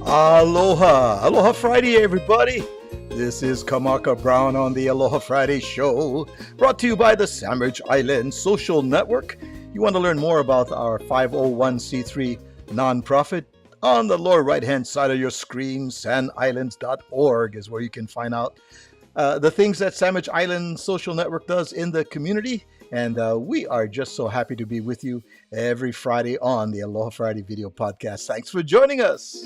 Aloha! Aloha Friday, everybody! This is Kamaka Brown on the Aloha Friday show, brought to you by the Sandwich Island Social Network. You want to learn more about our 501c3 nonprofit? On the lower right-hand side of your screen, sandislands.org is where you can find out the things that Sandwich Island Social Network does in the community. And we are just so happy to be with you every Friday on the Aloha Friday video podcast. Thanks for joining us.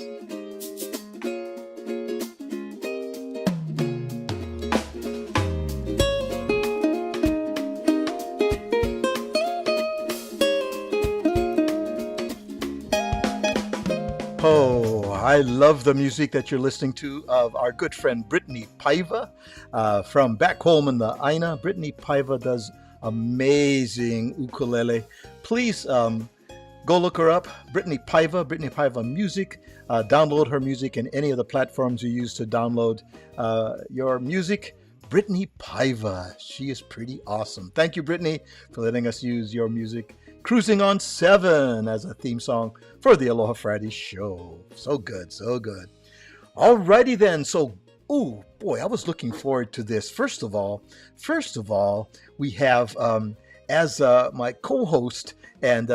Oh, I love the music that you're listening to of our good friend Brittany Paiva from back home in the Aina. Brittany Paiva does amazing ukulele. Please go look her up, Brittany Paiva Music. Download her music in any of the platforms you use to download your music. Brittany Paiva, she is pretty awesome. Thank you, Brittany, for letting us use your music. Cruising on 7 as a theme song for the Aloha Friday show. So good, so good. Alrighty then. So, oh boy, I was looking forward to this. First of all, we have as my co-host, and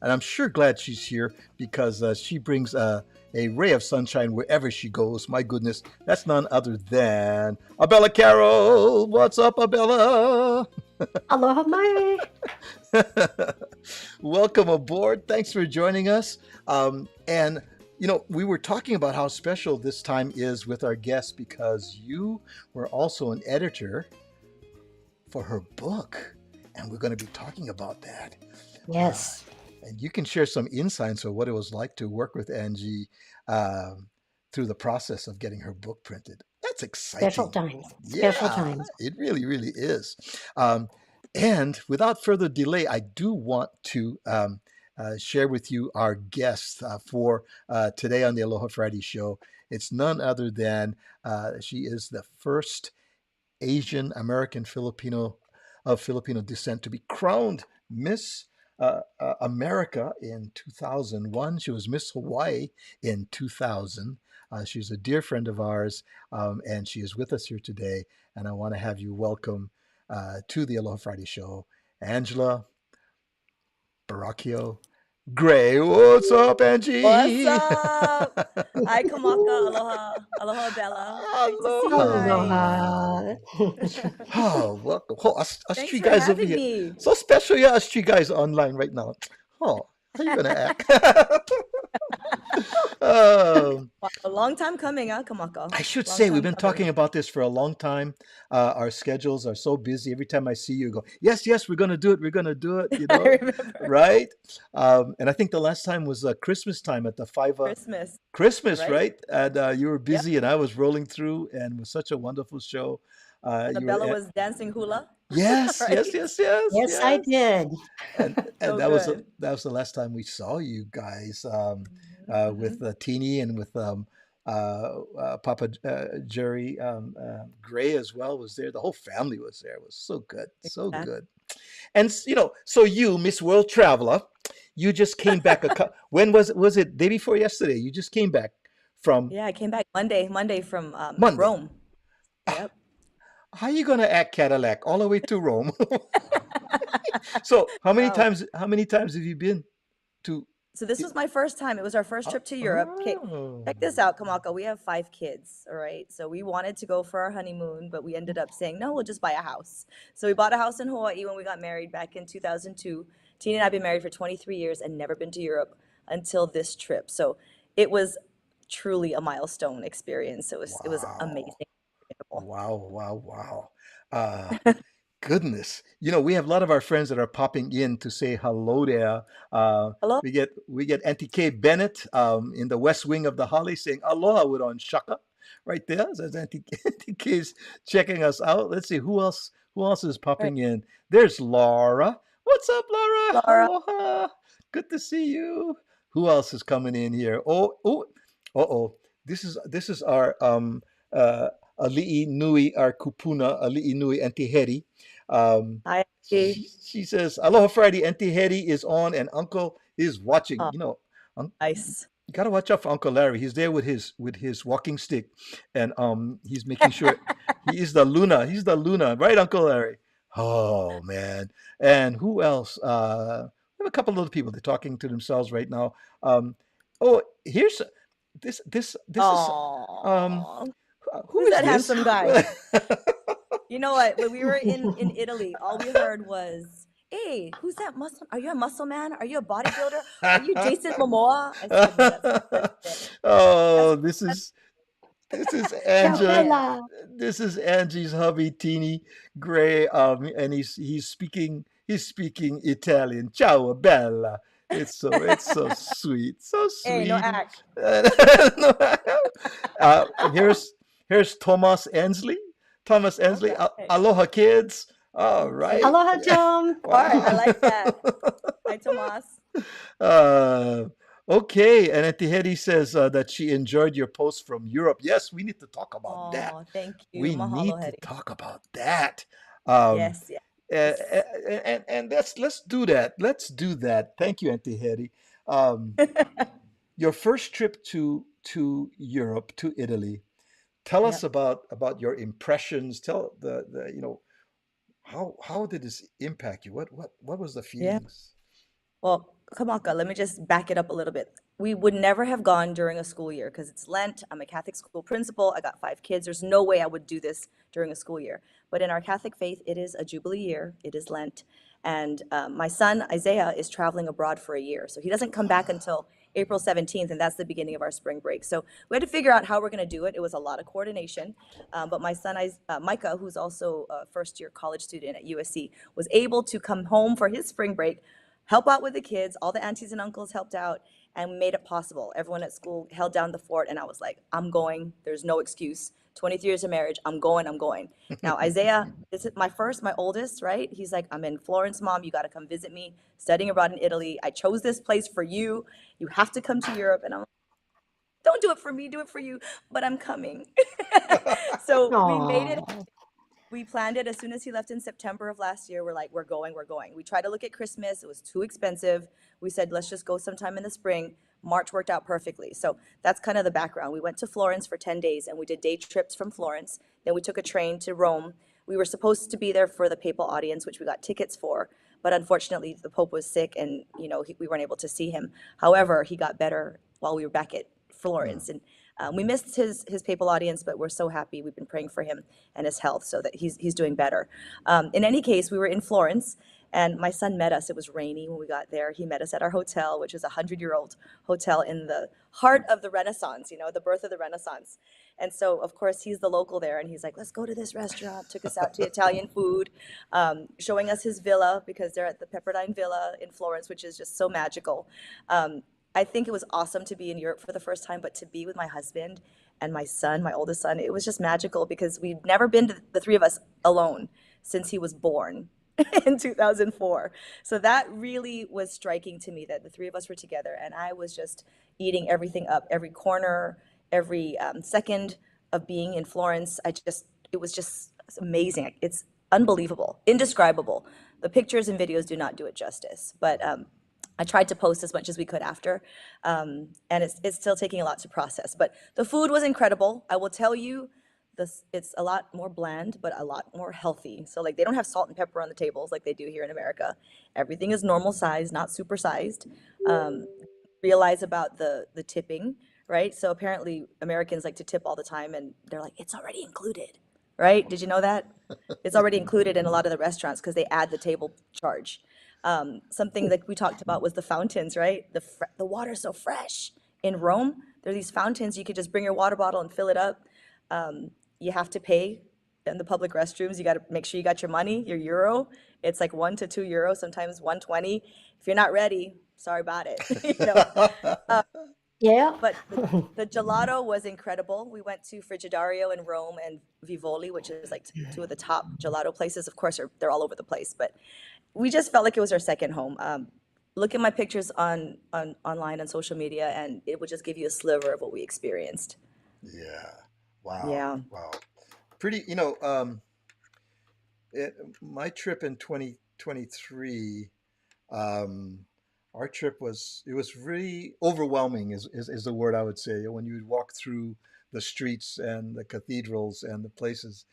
I'm sure glad she's here because she brings a ray of sunshine wherever she goes. My goodness, that's none other than Abella Carroll. What's up, Abella? Aloha mai. Welcome aboard. Thanks for joining us. And, you know, we were talking about how special this time is with our guest because you were also an editor for her book. And we're going to be talking about that. Yes. And you can share some insights of what it was like to work with Angie through the process of getting her book printed. That's exciting. Special times. Yeah, Special times. it really, really is. And without further delay, I do want to share with you our guest for today on the Aloha Friday show. It's none other than she is the first Asian American Filipino of Filipino descent to be crowned Miss America in 2001. She was Miss Hawaii in 2000. She's a dear friend of ours, and she is with us here today. And I want to have you welcome to the Aloha Friday show, Angela Baraquio Gray. What's up, Angie? What's up? Hi, Kamaka. Aloha. Aloha, Bella. Aloha. Oh, welcome. Oh, us Thanks three for guys over having here. me. So special, yeah, us three guys online right now. Oh, how you gonna act? Um, Wow, a long time coming, huh, Kamaka? I should Long say we've time been coming. talking about this for a long time. Our schedules are so busy. Every time I see you, go, yes, yes, we're gonna do it. We're gonna do it. You I know, remember right? And I think the last time was Christmas time at the Christmas, Christmas, right? right? And you were Yep. busy, and I was rolling through, and it was such a wonderful show. The You were Bella was dancing hula, yes, yes, right? yes, yes, Yes, I yes. did. And So good. that was the last time we saw you guys with Mm-hmm. Teeny and with Papa Jerry Gray as well was there. The whole family was there. It was so good, so Exactly. good. And you know, so you, Miss World Traveler, you just came back when was it? Was it day before yesterday? You just came back from Yeah, I came back Monday from Monday. Rome. Yep. How you gonna act Cadillac all the way to Rome? So how many Wow. times? How many times have you been to? So this was my first time. It was our first trip to Europe. Okay, check this Oh, out, Kamaka. We have 5 kids, all right? So we wanted to go for our honeymoon, but we ended up saying, no, we'll just buy a house. So we bought a house in Hawaii when we got married back in 2002. Tina and I have been married for 23 years and never been to Europe until this trip. So it was truly a milestone experience. It was amazing. wow. Incredible. Wow. Uh, goodness. You know, we have a lot of our friends that are popping in to say hello there. Hello? We get Auntie Kay Bennett in the west wing of the Holly saying aloha with on shaka right there. So that's Auntie Kay's checking us out. Let's see who else is All right, popping in. There's Laura. What's up, Laura? Laura. Aloha. Good to see you. Who else is coming in here? Oh. This is our uh Ali'i Nui, our kupuna, Ali'i Nui Auntie Hetty. Hi, She, Auntie. says, Aloha Friday, Auntie Hetty is on and Uncle is watching. Oh, You know, un- nice. you gotta watch out for Uncle Larry. He's there with his walking stick, and he's making sure he is the Luna. He's the Luna, right, Uncle Larry? Oh man! And who else? We have a couple of other people. They're talking to themselves right now. Oh, here's this is um Oh, who who's is that this? handsome guy? You know what? When we were in Italy, all we heard was, "Hey, who's that muscle? Are you a muscle man? Are you a bodybuilder? Are you Jason Momoa?" I said, "No, that's my husband. That's Oh, my this is Ciao, Angela. husband." Bella. This is Angie's hubby, Teeny Gray, and he's speaking Italian. Ciao, bella. It's so sweet, so Hey, no sweet. act. Here's Thomas Ensley. Thomas Ensley. Okay. Aloha, kids. All Okay. right. Aloha, Tom. Smart. Wow. I like that. Hi, Tomas. Uh, okay, and Etihedi says that she enjoyed your post from Europe. Yes, we need to talk about that. Oh, thank you. We Mahalo, need to Hetty. talk about that. Um, Yes, yes. and let's do that. Let's do that. Thank you, Auntie Hetty. Um, your first trip to Europe, to Italy. Tell us Yep. about your impressions. Tell the how did this impact you? What was the Yeah. feelings? Well, Kamaka, let me just back it up a little bit. We would never have gone during a school year because it's Lent. I'm a Catholic school principal. I got 5 kids. There's no way I would do this during a school year. But in our Catholic faith, it is a Jubilee year. It is Lent. And my son, Isaiah, is traveling abroad for a year. So he doesn't come back until April 17th, and that's the beginning of our spring break. So we had to figure out how we're going to do it. It was a lot of coordination. But my son, Micah, who's also a first year college student at USC, was able to come home for his spring break, help out with the kids. All the aunties and uncles helped out and made it possible. Everyone at school held down the fort, and I was like, I'm going. There's no excuse. 23 years of marriage. I'm going. I'm going. Now, Isaiah, this is my oldest, right? He's like, I'm in Florence, Mom. You got to come visit me. Studying abroad in Italy. I chose this place for you. You have to come to Europe. And I'm like, don't do it for me. Do it for you. But I'm coming. So we made it. Aw. We planned it as soon as he left in September of last year. We're like, we're going, we're going. We tried to look at Christmas. It was too expensive. We said, let's just go sometime in the spring. March worked out perfectly. So that's kind of the background. We went to Florence for 10 days and we did day trips from Florence. Then we took a train to Rome. We were supposed to be there for the papal audience, which we got tickets for. But unfortunately, the Pope was sick and, we weren't able to see him. However, he got better while we were back at Mm. Florence. And we missed his papal audience, but we're so happy. We've been praying for him and his health so that he's doing better. In any case, we were in Florence, and my son met us. It was rainy when we got there. He met us at our hotel, which is a 100-year-old hotel in the heart of the Renaissance. The birth of the Renaissance. And so, of course, he's the local there, and he's like, "Let's go to this restaurant." Took us out to Italian food, showing us his villa because they're at the Pepperdine Villa in Florence, which is just so magical. I think it was awesome to be in Europe for the first time, but to be with my husband and my son, my oldest son, it was just magical because we'd never been to the three of us alone since he was born in 2004. So that really was striking to me that the three of us were together and I was just eating everything up, every corner, every second of being in Florence. It was just amazing. It's unbelievable, indescribable. The pictures and videos do not do it justice, but I tried to post as much as we could after, and it's still taking a lot to process. But the food was incredible. I will tell you, it's a lot more bland, but a lot more healthy. So like they don't have salt and pepper on the tables like they do here in America. Everything is normal size, not super sized. Um, Realize about the tipping, right? So apparently Americans like to tip all the time, and they're like, it's already included, right? Did you know that? It's already included in a lot of the restaurants because they add the table charge. Something that we talked about was the fountains, right? The water's so fresh. In Rome, there are these fountains. You could just bring your water bottle and fill it up. You have to pay in the public restrooms. You got to make sure you got your money, your euro. It's like €1 to €2, sometimes 120. If you're not ready, sorry about it. Yeah. But the gelato was incredible. We went to Frigidario in Rome and Vivoli, which is like two of the top gelato places. Of course, they're all over the place, but we just felt like it was our second home. Look at my pictures online on social media, and it would just give you a sliver of what we experienced. Yeah. Wow. Yeah. Wow. Pretty. My trip in 2023. Um, our trip was, it was really overwhelming is the word I would say. When you walk through the streets and the cathedrals and the places,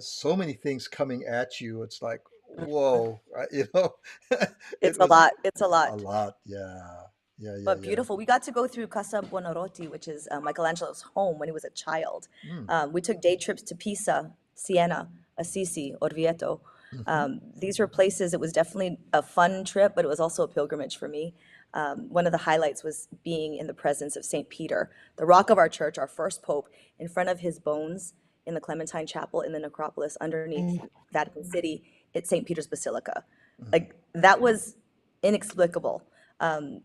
so many things coming at you. It's like, whoa, you know, it It's a was lot. It's a a lot. lot. Yeah, yeah, yeah, But yeah. beautiful. We got to go through Casa Buonarroti, which is Michelangelo's home when he was a child. Mm, We took day trips to Pisa, Siena, Assisi, Orvieto. hmm. These were places, it was definitely a fun trip, but it was also a pilgrimage for me. One of the highlights was being in the presence of St. Peter, the rock of our church, our first pope, in front of his bones in the Clementine Chapel in the necropolis underneath Mm. Vatican City at St. Peter's Basilica. Hmm. Like, that was inexplicable.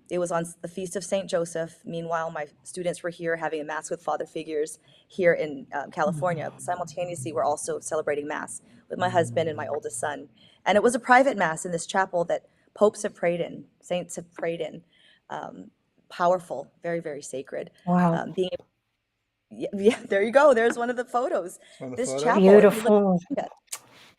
It was on the Feast of St. Joseph. Meanwhile, my students were here having a Mass with Father figures here in California. Simultaneously, we're also celebrating Mass with my husband and my oldest son. And it was a private Mass in this chapel that popes have prayed in, saints have prayed in. Um, Powerful, very, very sacred. Wow. Being yeah, yeah, there you go. There's one of the photos. It's on the This photo. chapel, if you look Beautiful. behind us,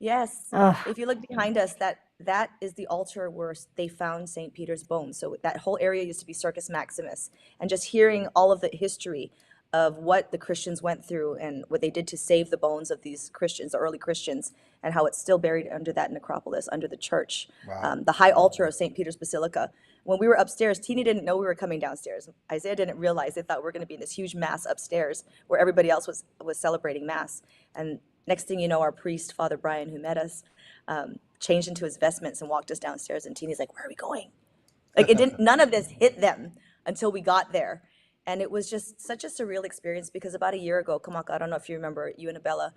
yes, Oh, if you look behind us, that is the altar where they found St. Peter's bones. So that whole area used to be Circus Maximus, and just hearing all of the history of what the Christians went through and what they did to save the bones of these Christians, the early Christians, and how it's still buried under that necropolis, under the church, Wow. the high altar of St. Peter's Basilica. When we were upstairs, Teeny didn't know we were coming downstairs. Isaiah didn't realize. They thought we were going to be in this huge mass upstairs where everybody else was celebrating mass. And next thing you know, our priest, Father Brian, who met us, changed into his vestments and walked us downstairs. And Teeny's like, "Where are we going?" Like, it didn't. None of this hit them until we got there, and it was just such a surreal experience because about a year ago, Kamaka, I don't know if you remember, you and Abella,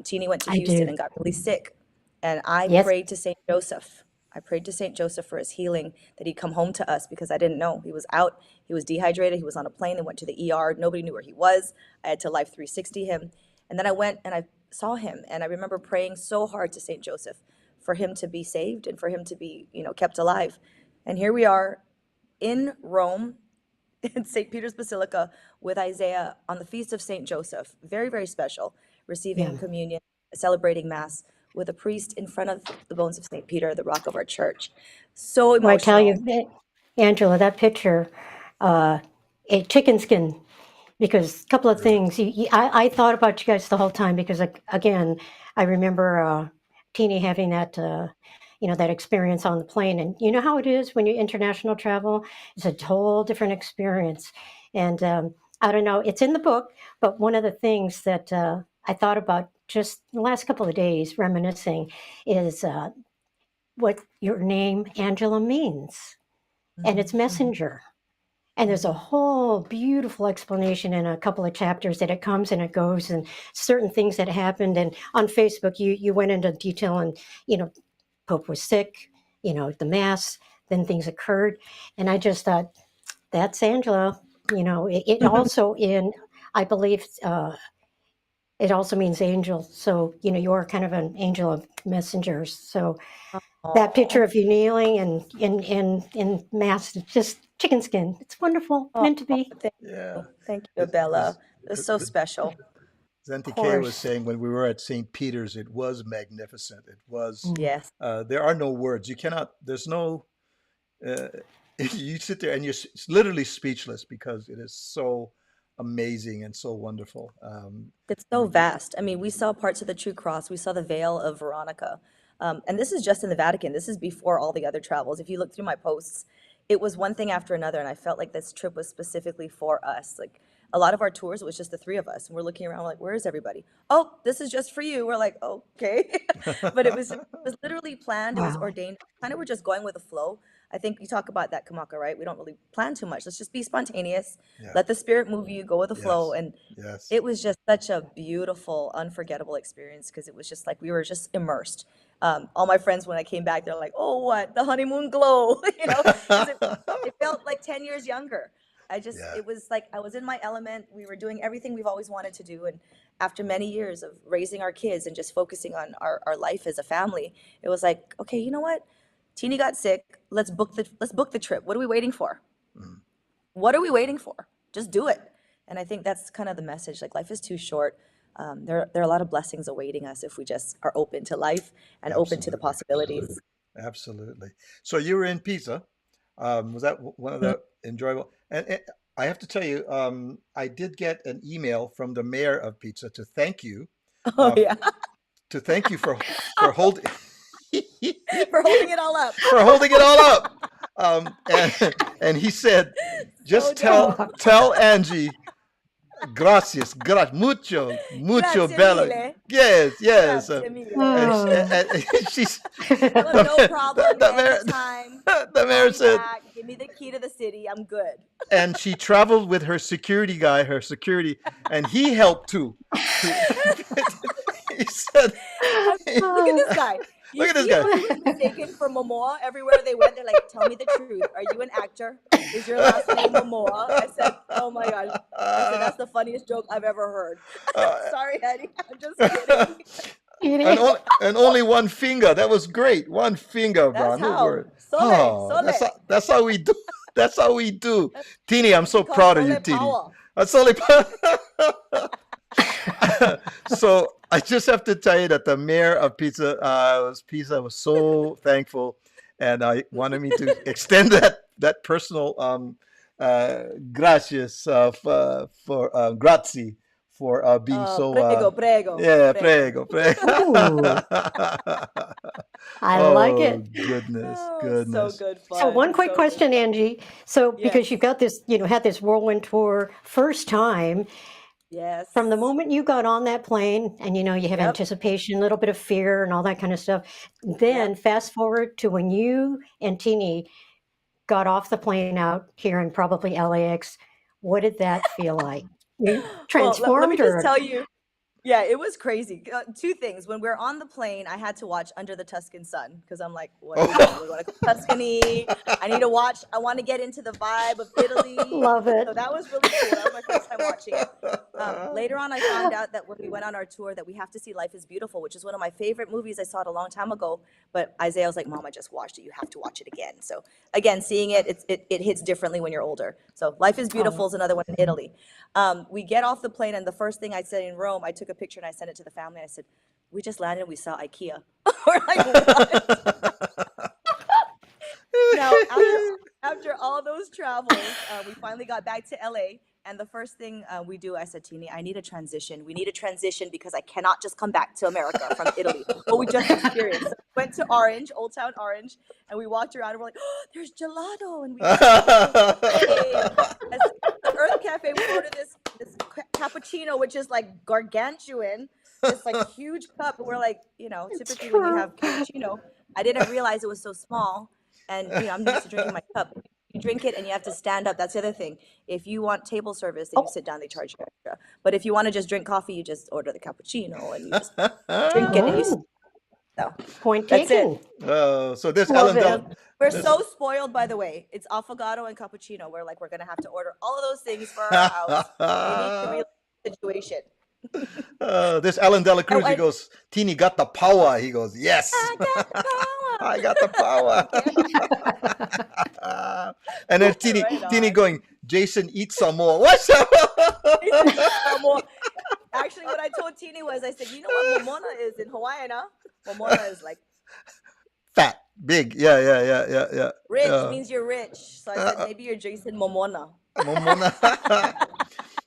Teeny went to I Houston do. and got really sick, and I Yes. prayed to Saint Joseph. I prayed to Saint Joseph for his healing, that he'd come home to us because I didn't know. He was out, he was dehydrated, he was on a plane and went to the ER. Nobody knew where he was. I had to Life 360 him. And then I went and I saw him. And I remember praying so hard to Saint Joseph for him to be saved and for him to be, kept alive. And here we are in Rome, in St. Peter's Basilica, with Isaiah on the feast of St. Joseph. Very, very special, Yeah. receiving communion, celebrating Mass with a priest in front of the bones of St. Peter, the rock of our church. So Well, I tell you, emotional. Angela, that picture, uh, a chicken skin, because a couple of Really. things. I thought about you guys the whole time because, again, I remember Teeny having that, that experience on the plane. And you know how it is when you international travel? It's a whole different experience. And I don't know, it's in the book, but one of the things that I thought about just the last couple of days, reminiscing, is what your name, Angela, means. And it's Mhm, mhm, messenger. And there's a mhm. whole beautiful explanation in a couple of chapters that it comes and it goes and certain things that happened. And on Facebook, you went into detail and, Pope was sick, the mass, then things occurred. And I just thought, that's Angela. It also I believe, it also means angel. So, you're kind of an angel of messengers. So that picture Oh, of you kneeling and in mass, just chicken skin. It's wonderful, oh, meant to be. thank Yeah. you. Thank you, Bella. It's so special. Of Zantike was course. saying when we were at St. Peter's, it was magnificent. It was, Mm. Yes. there are no words. You cannot, there's no, uh, you sit there and you're literally speechless because it is so amazing and so wonderful. It's so And vast. I mean, we saw parts of the True Cross. We saw the Veil of Veronica. And this is just in the Vatican. This is before all the other travels. If you look through my posts, it was one thing after another. And I felt like this trip was specifically for us. Like, a lot of our tours, it was just the three of us. And we're looking around like, where is everybody? Oh, this is just for you. We're like, okay. But it was literally planned. It was Wow. ordained. Kind of we're just going with the flow. I think you talk about that, Kamaka, right? We don't really plan too much. Let's just be spontaneous. yeah, Let the spirit move you, go with the flow. yes, And yes. it was just such a beautiful, unforgettable experience because it was just like we were just immersed. All my friends, when I came back, they're like, "Oh, what the honeymoon glow?" Because it felt like 10 years younger. Yeah, It was like I was in my element. We were doing everything we've always wanted to do, and after many years of raising our kids and just focusing on our life as a family, it was like, okay, you know what? Teeny got sick. Let's book the trip. What are we waiting for? mm, What are we waiting for? Just do it. And I think that's kind of the message. Like, life is too short. There are a lot of blessings awaiting us if we just are open to life and open to the absolutely, possibilities. absolutely. So you were in Pisa. Was that one of the enjoyable? And I have to tell you, I did get an email from the mayor of Pizza to thank you, Oh uh, yeah, for holding for holding it all up. for holding it all up. And he said, So just dope. tell Angie, gracias, mucho, mucho Grazie bella. mille. Yes, yes. Grazie mille. And she's Tell him no problem, the mayor, anytime. the Call mayor me said, back. Give me the key to the city. I'm good. and she traveled with her security guy, and he helped too. To, he said, Look at this guy. You look at this see guy. how he was mistaken for Momoa everywhere they went? They're like, tell me the truth. Are you an actor? Is your last name Momoa? I said, oh my gosh. I said, that's the funniest joke I've ever heard. Sorry, Eddie. I'm just kidding. And only one finger. That was great. One finger, bro. That's No how. word. Sole. Oh, Sole. that's how we do. That's how we do. Tini, I'm so We call proud of you, Sole Tini. power. That's only. So I just have to tell you that the mayor of Pizza was so thankful, and I wanted me to extend that personal gracias for grazie for being so Prego. yeah, prego. Ooh, I like Oh it. goodness, Oh, so good So fun. one quick So good. question, Angie. So because Yes. you've got this, had this whirlwind tour first time, Yes. from the moment you got on that plane and you have Yep. anticipation, a little bit of fear and all that kind of stuff. Then Yep. fast forward to when you and Teeny got off the plane out here in probably LAX. What did that feel like? You Well, let me transformed just or tell you. Yeah, it was crazy. Two things. When we were on the plane, I had to watch Under the Tuscan Sun because I'm like, what are we doing? We're going to Tuscany. I need to watch. I want to get into the vibe of Italy. love it? So that was really cool. That was my first time watching it. Later on, I found out that when we went on our tour that we have to see Life is Beautiful, which is one of my favorite movies. I saw it a long time ago, but Isaiah was like, Mom, I just watched it. You have to watch it again. So again, seeing it, it hits differently when you're older. So Life is Beautiful is another one in Italy. We get off the plane, and the first thing I said in Rome, I took a picture and I sent it to the family. I said, we just landed, we saw IKEA. We're like, what? Now, after all those travels, we finally got back to LA. And the first thing we do, I said, Teeny, I need a transition. We need a transition because I cannot just come back to America from Italy. What we just experienced. So we went to Orange, Old Town Orange, and we walked around and we're like, oh, there's gelato. And we went to the Earth Cafe, we ordered this cappuccino, which is like gargantuan, this like huge cup. And we're like, typically when you have cappuccino, I didn't realize it was so small. And I'm used to drinking my cup. You drink it and you have to stand up. That's the other thing. If you want table service, then you sit down, they charge you extra. But if you want to just drink coffee, you just order the cappuccino and you just drink it and you Oh, so point that's taken. it. So this Love Ellen it. Del, We're this, so spoiled, by the way. It's affogato and cappuccino. We're like, we're gonna have to order all of those things for our house. We need to realize the situation. this Alan Dela Cruz, he I goes, Teeny got the power. He goes, yes, got the power. I got the power. And then Teeny, Right Teeny on. going, Jason, eat some more. What's up? Actually, what I told Teeny was, I said, you know what momona is in Hawaiian, huh? Momona is like Fat, big. Yeah. rich, means you're rich. So I said, maybe you're Jason Momona. Momona.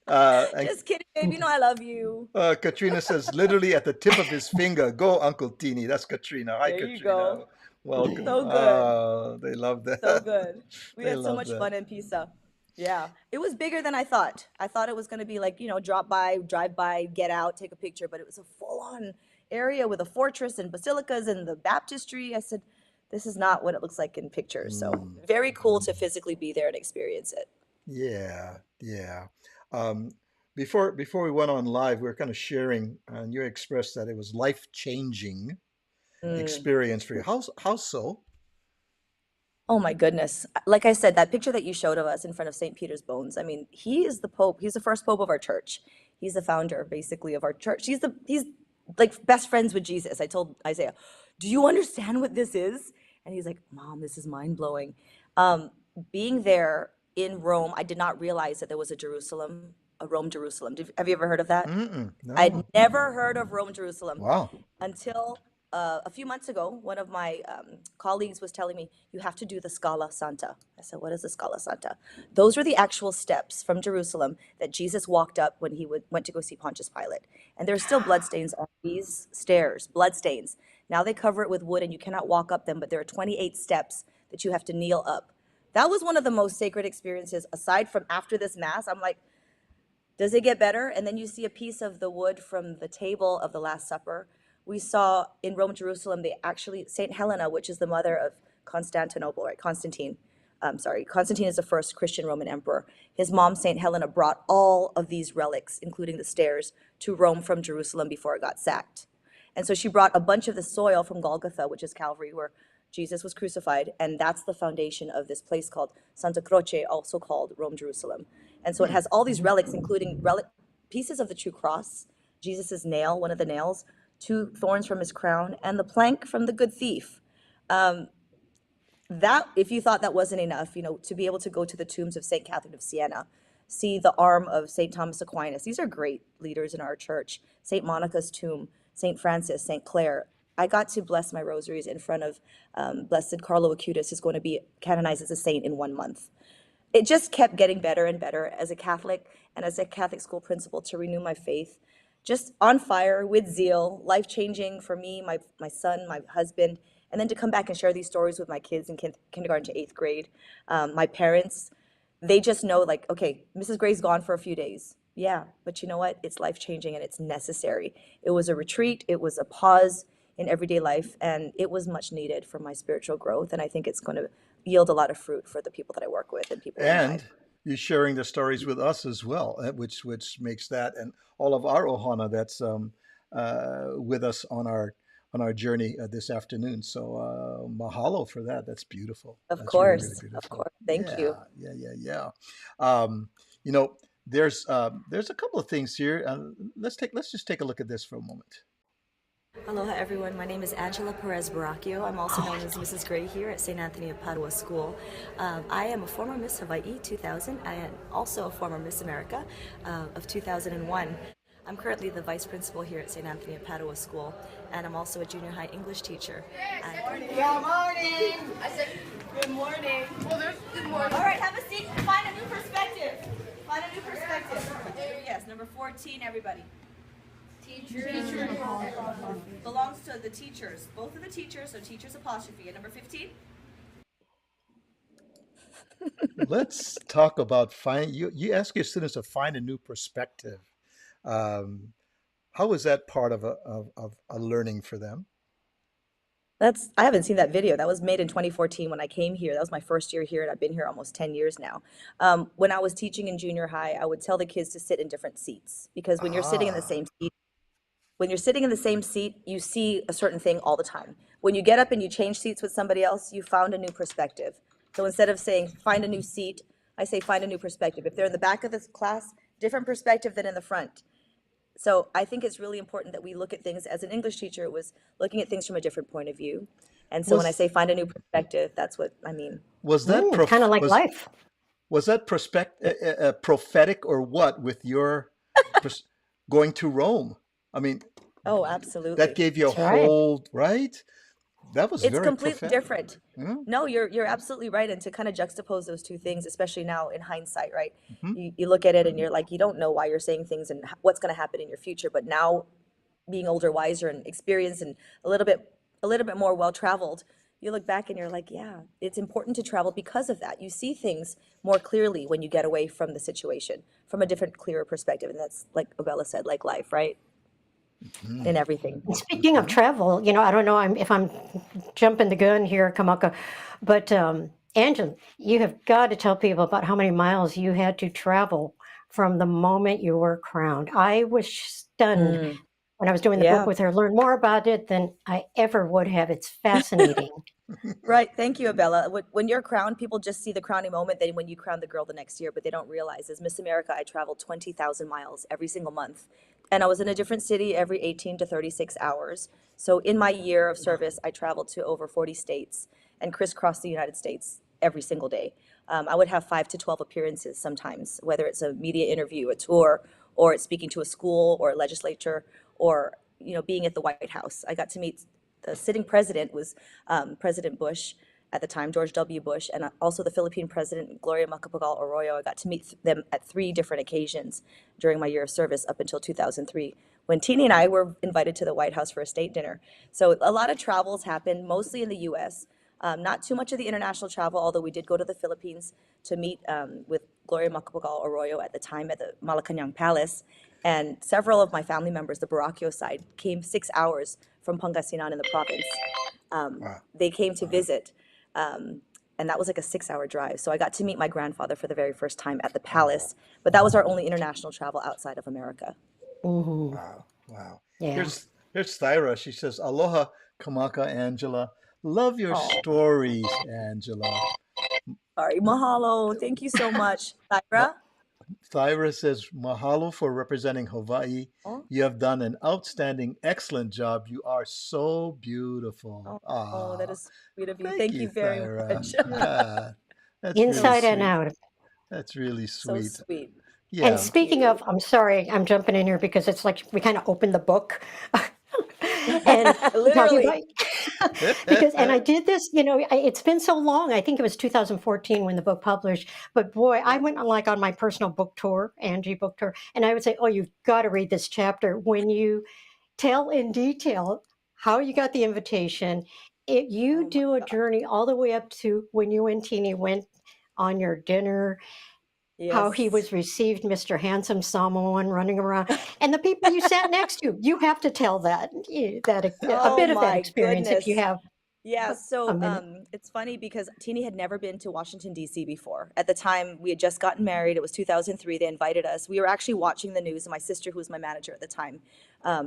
And Just kidding, babe. You know I love you. Katrina says, literally at the tip of his finger. Go, Uncle Teeny. That's Katrina. Hi, There you Katrina. go. Welcome. So good. They love that. So good. We They had so love much that. fun in Pisa. Yeah. It was bigger than I thought. I thought it was going to be like, drop by, drive by, get out, take a picture, but it was a full-on area with a fortress and basilicas and the baptistry. I said, this is not what it looks like in pictures. So very cool to physically be there and experience it. Yeah. Before we went on live, we were kind of sharing, and you expressed that it was life-changing experience for you. How so? Oh my goodness. Like I said, that picture that you showed of us in front of St. Peter's Bones, I mean, he is the Pope. He's the first Pope of our church. He's the founder, basically, of our church. He's like best friends with Jesus. I told Isaiah, do you understand what this is? And he's like, Mom, this is mind-blowing. Being there in Rome, I did not realize that there was a Rome, Jerusalem. Have you ever heard of that? No. I'd never heard of Rome, Jerusalem Wow. until a few months ago, one of my colleagues was telling me, you have to do the Scala Santa. I said, what is the Scala Santa? Those are the actual steps from Jerusalem that Jesus walked up when he went to go see Pontius Pilate. And there's still bloodstains on these stairs, bloodstains. Now they cover it with wood and you cannot walk up them, but there are 28 steps that you have to kneel up. That was one of the most sacred experiences, aside from after this Mass. I'm like, does it get better? And then you see a piece of the wood from the table of the Last Supper. We saw in Rome, Jerusalem, they actually, St. Helena, which is the mother of Constantinople, right? Constantine. Constantine is the first Christian Roman emperor. His mom, St. Helena, brought all of these relics, including the stairs, to Rome from Jerusalem before it got sacked. And so she brought a bunch of the soil from Golgotha, which is Calvary, where Jesus was crucified, and that's the foundation of this place called Santa Croce, also called Rome, Jerusalem. And so it has all these relics, including pieces of the true cross, Jesus's nail, one of the nails, 2 thorns from his crown, and the plank from the good thief. That, if you thought that wasn't enough, to be able to go to the tombs of St. Catherine of Siena, see the arm of St. Thomas Aquinas. These are great leaders in our church. St. Monica's tomb, St. Francis, St. Clare. I got to bless my rosaries in front of Blessed Carlo Acutis, who's going to be canonized as a saint in 1 month. It just kept getting better and better as a Catholic and as a Catholic school principal to renew my faith. Just on fire with zeal, life-changing for me, my son, my husband, and then to come back and share these stories with my kids in kindergarten to 8th grade. My parents, they just know, like, okay, Mrs. Gray's gone for a few days. Yeah, but you know what? It's life-changing and it's necessary. It was a retreat. It was a pause in everyday life, and it was much needed for my spiritual growth. And I think it's going to yield a lot of fruit for the people that I work with and people in my And life. you're sharing the stories with us as well, which makes that and all of our ohana that's with us on our journey this afternoon. So mahalo for that. That's beautiful. Of That's really, really course, of beautiful. course. Thank Yeah, you. yeah, yeah, yeah. You know, there's a couple of things here. Let's just take a look at this for a moment. Aloha everyone, my name is Angela Perez Baraquio. I'm also known as Mrs. Gray here at St. Anthony of Padua School. I am a former Miss Hawaii 2000 and also a former Miss America of 2001. I'm currently the vice principal here at St. Anthony of Padua School, and I'm also a junior high English teacher. Good morning. I said good morning. Well, there's good morning. All right, have a seat. Find a new perspective. Find a new perspective. Yes, number 14, everybody. Teacher. Belongs to the teachers. Both of the teachers, so teachers apostrophe. And number 15? Let's talk about you ask your students to find a new perspective. How is that part of a learning for them? I haven't seen that video. That was made in 2014 when I came here. That was my first year here, and I've been here almost 10 years now. When I was teaching in junior high, I would tell the kids to sit in different seats because when you're sitting in the same seat, you see a certain thing all the time. When you get up and you change seats with somebody else, you found a new perspective. So instead of saying find a new seat, I say find a new perspective. If they're in the back of this class, different perspective than in the front. So I think it's really important that we look at things. As an English teacher, it was looking at things from a different point of view. And so when I say find a new perspective, that's what I mean. Was that Kind of like life. was that prophetic or what with your going to Rome? I mean, Oh, absolutely. that gave you a That's right. whole right. That was It's very completely prophetic. different. Yeah. No, you're absolutely right. And to kind of juxtapose those two things, especially now in hindsight, right? Mhm. You look at it and you're like, you don't know why you're saying things and what's going to happen in your future. But now, being older, wiser, and experienced, and a little bit more well traveled, you look back and you're like, yeah, it's important to travel because of that. You see things more clearly when you get away from the situation, from a different, clearer perspective. And that's like Abella said, like life, right? In everything. And speaking of travel, I don't know if I'm jumping the gun here, Kamaka, but Angela, you have got to tell people about how many miles you had to travel from the moment you were crowned. I was stunned Mm, when I was doing the book yeah. with her, learn more about it than I ever would have. It's fascinating. Right. Thank you, Abella. When you're crowned, people just see the crowning moment, then when you crown the girl the next year, but they don't realize as Miss America, I traveled 20,000 miles every single month. And I was in a different city every 18 to 36 hours. So in my year of service, I traveled to over 40 states and crisscrossed the United States every single day. I would have 5 to 12 appearances sometimes, whether it's a media interview, a tour, or it's speaking to a school or a legislature, or being at the White House. I got to meet the sitting president was President Bush at the time, George W. Bush, and also the Philippine president, Gloria Macapagal Arroyo. I got to meet them at 3 different occasions during my year of service up until 2003, when Teeny and I were invited to the White House for a state dinner. So a lot of travels happened, mostly in the U.S., not too much of the international travel, although we did go to the Philippines to meet with Gloria Macapagal Arroyo at the time at the Malacanang Palace. And several of my family members, the Baraquio side, came 6 hours from Pangasinan in the province. They came to visit. And that was like a 6-hour drive. So I got to meet my grandfather for the very first time at the palace. But that was our only international travel outside of America. Mm-hmm. Wow. Yeah. Here's Thyra. She says, "Aloha, Kamaka, Angela. Love your Oh, stories, Angela." sorry. Mahalo. Thank you so much. Ma- Tyra? Thyra says, "Mahalo for representing Hawaii. Oh, You have done an outstanding, excellent job. You are so beautiful." that Ah, is sweet of you. thank Thank you, you very Thyra. much. Yeah, that's really Inside and sweet. out. That's really So sweet. sweet. And Yeah. Thank speaking you. of, I'm sorry, I'm jumping in here because it's like we kind of opened the book and talking Literally. about because and I did this, it's been so long. I think it was 2014 when the book published. But boy, I Yeah. went like on my personal book tour, Angie book tour, and I would say, oh, you've got to read this chapter when you tell in detail how you got the invitation. You Oh my do a God. journey all the way up to when you and Teeny went on your dinner, how he Yes. was received, Mr. Handsome Samoan running around, and the people you sat next to. You have to tell a Oh bit of that my experience if you goodness. have Yeah, a so minute. it's funny because Teeny had never been to Washington, D.C. before. At the time, we had just gotten married. It was 2003. They invited us. We were actually watching the news, and my sister, who was my manager at the time,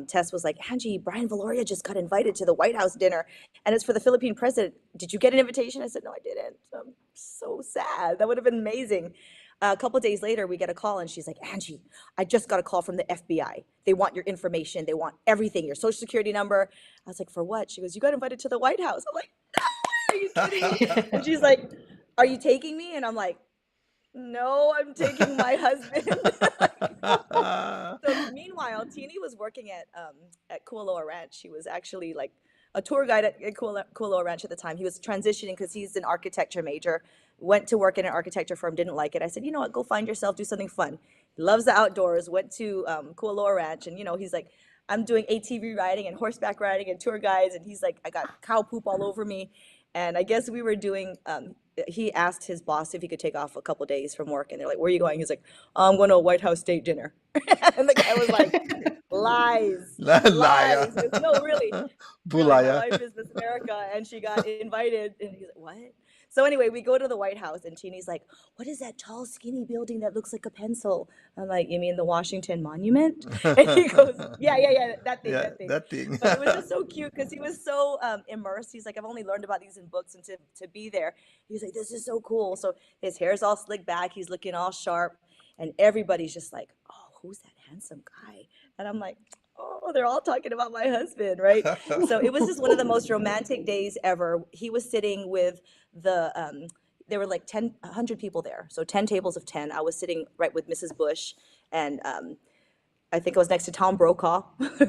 Tess, was like, Angie, Brian Valoria just got invited to the White House dinner, and it's for the Philippine president. Did you get an invitation? I said, no, I didn't. I'm so sad. That would have been amazing. A couple days later, we get a call, and she's like, Angie, I just got a call from the FBI. They want your information. They want everything, your social security number. I was like, for what? She goes, you got invited to the White House. I'm like, no, are you kidding? And she's like, are you taking me? And I'm like, no, I'm taking my husband. So meanwhile, Teeny was working at Kualoa Ranch. He was actually like a tour guide at Kualoa Ranch at the time. He was transitioning because he's an architecture major. Went to work in an architecture firm, didn't like it. I said, you know what, go find yourself, do something fun. He loves the outdoors. Went to Kualoa Ranch, and he's like, I'm doing ATV riding and horseback riding and tour guides, and he's like, I got cow poop all over me. And I guess we were doing. He asked his boss if he could take off a couple days from work, and they're like, "Where are you going?" He's like, "Oh, I'm going to a White House state dinner." And the guy was like, "Lies, Liar. lies." He goes, "No, really, really. My Bulaya. wife is Miss America, and she got invited." And he's like, "What?" So anyway, we go to the White House, and Teeny's like, "What is that tall, skinny building that looks like a pencil?" I'm like, "You mean the Washington Monument?" And he goes, "Yeah, yeah, yeah, that thing, Yeah, that thing." that thing. But it was just so cute because he was so immersed. He's like, I've only learned about these in books, and to be there, he's like, this is so cool. So his hair's all slicked back. He's looking all sharp. And everybody's just like, oh, who's that handsome guy? And I'm like, oh, they're all talking about my husband, right? So it was just one of the most romantic days ever. He was sitting with there were like 100 people there. So 10 tables of 10. I was sitting right with Mrs. Bush, and I think I was next to Tom Brokaw,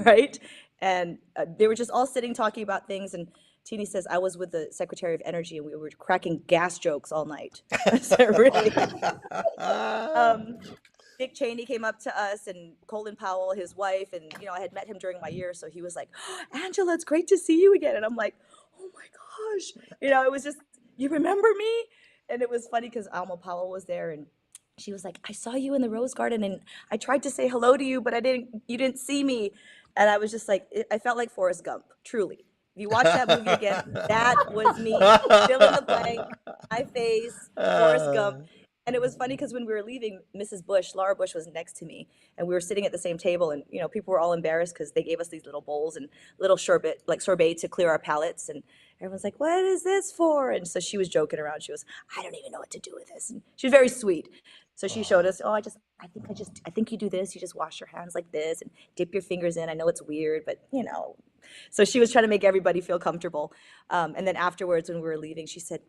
right? And they were just all sitting talking about things. And Teeny says, I was with the Secretary of Energy, and we were cracking gas jokes all night. I said, really? Dick Cheney came up to us, and Colin Powell, his wife, and I had met him during my year, so he was like, oh, Angela, it's great to see you again. And I'm like, oh my gosh. It was just, you remember me? And it was funny because Alma Powell was there, and she was like, I saw you in the rose garden, and I tried to say hello to you, but you didn't see me. And I was just like, I felt like Forrest Gump, truly. If you watch that movie again, that was me. Fill in the blank, my face, Forrest Gump. And it was funny because when we were leaving, Mrs. Bush, Laura Bush, was next to me, and we were sitting at the same table, and people were all embarrassed because they gave us these little bowls and little sorbet to clear our palates, and everyone's like, "What is this for?" And so she was joking around. She was, "I don't even know what to do with this," and she was very sweet. So she showed us, "Oh, I think you do this. You just wash your hands like this and dip your fingers in. I know it's weird, but." So she was trying to make everybody feel comfortable. And then afterwards, when we were leaving, she said,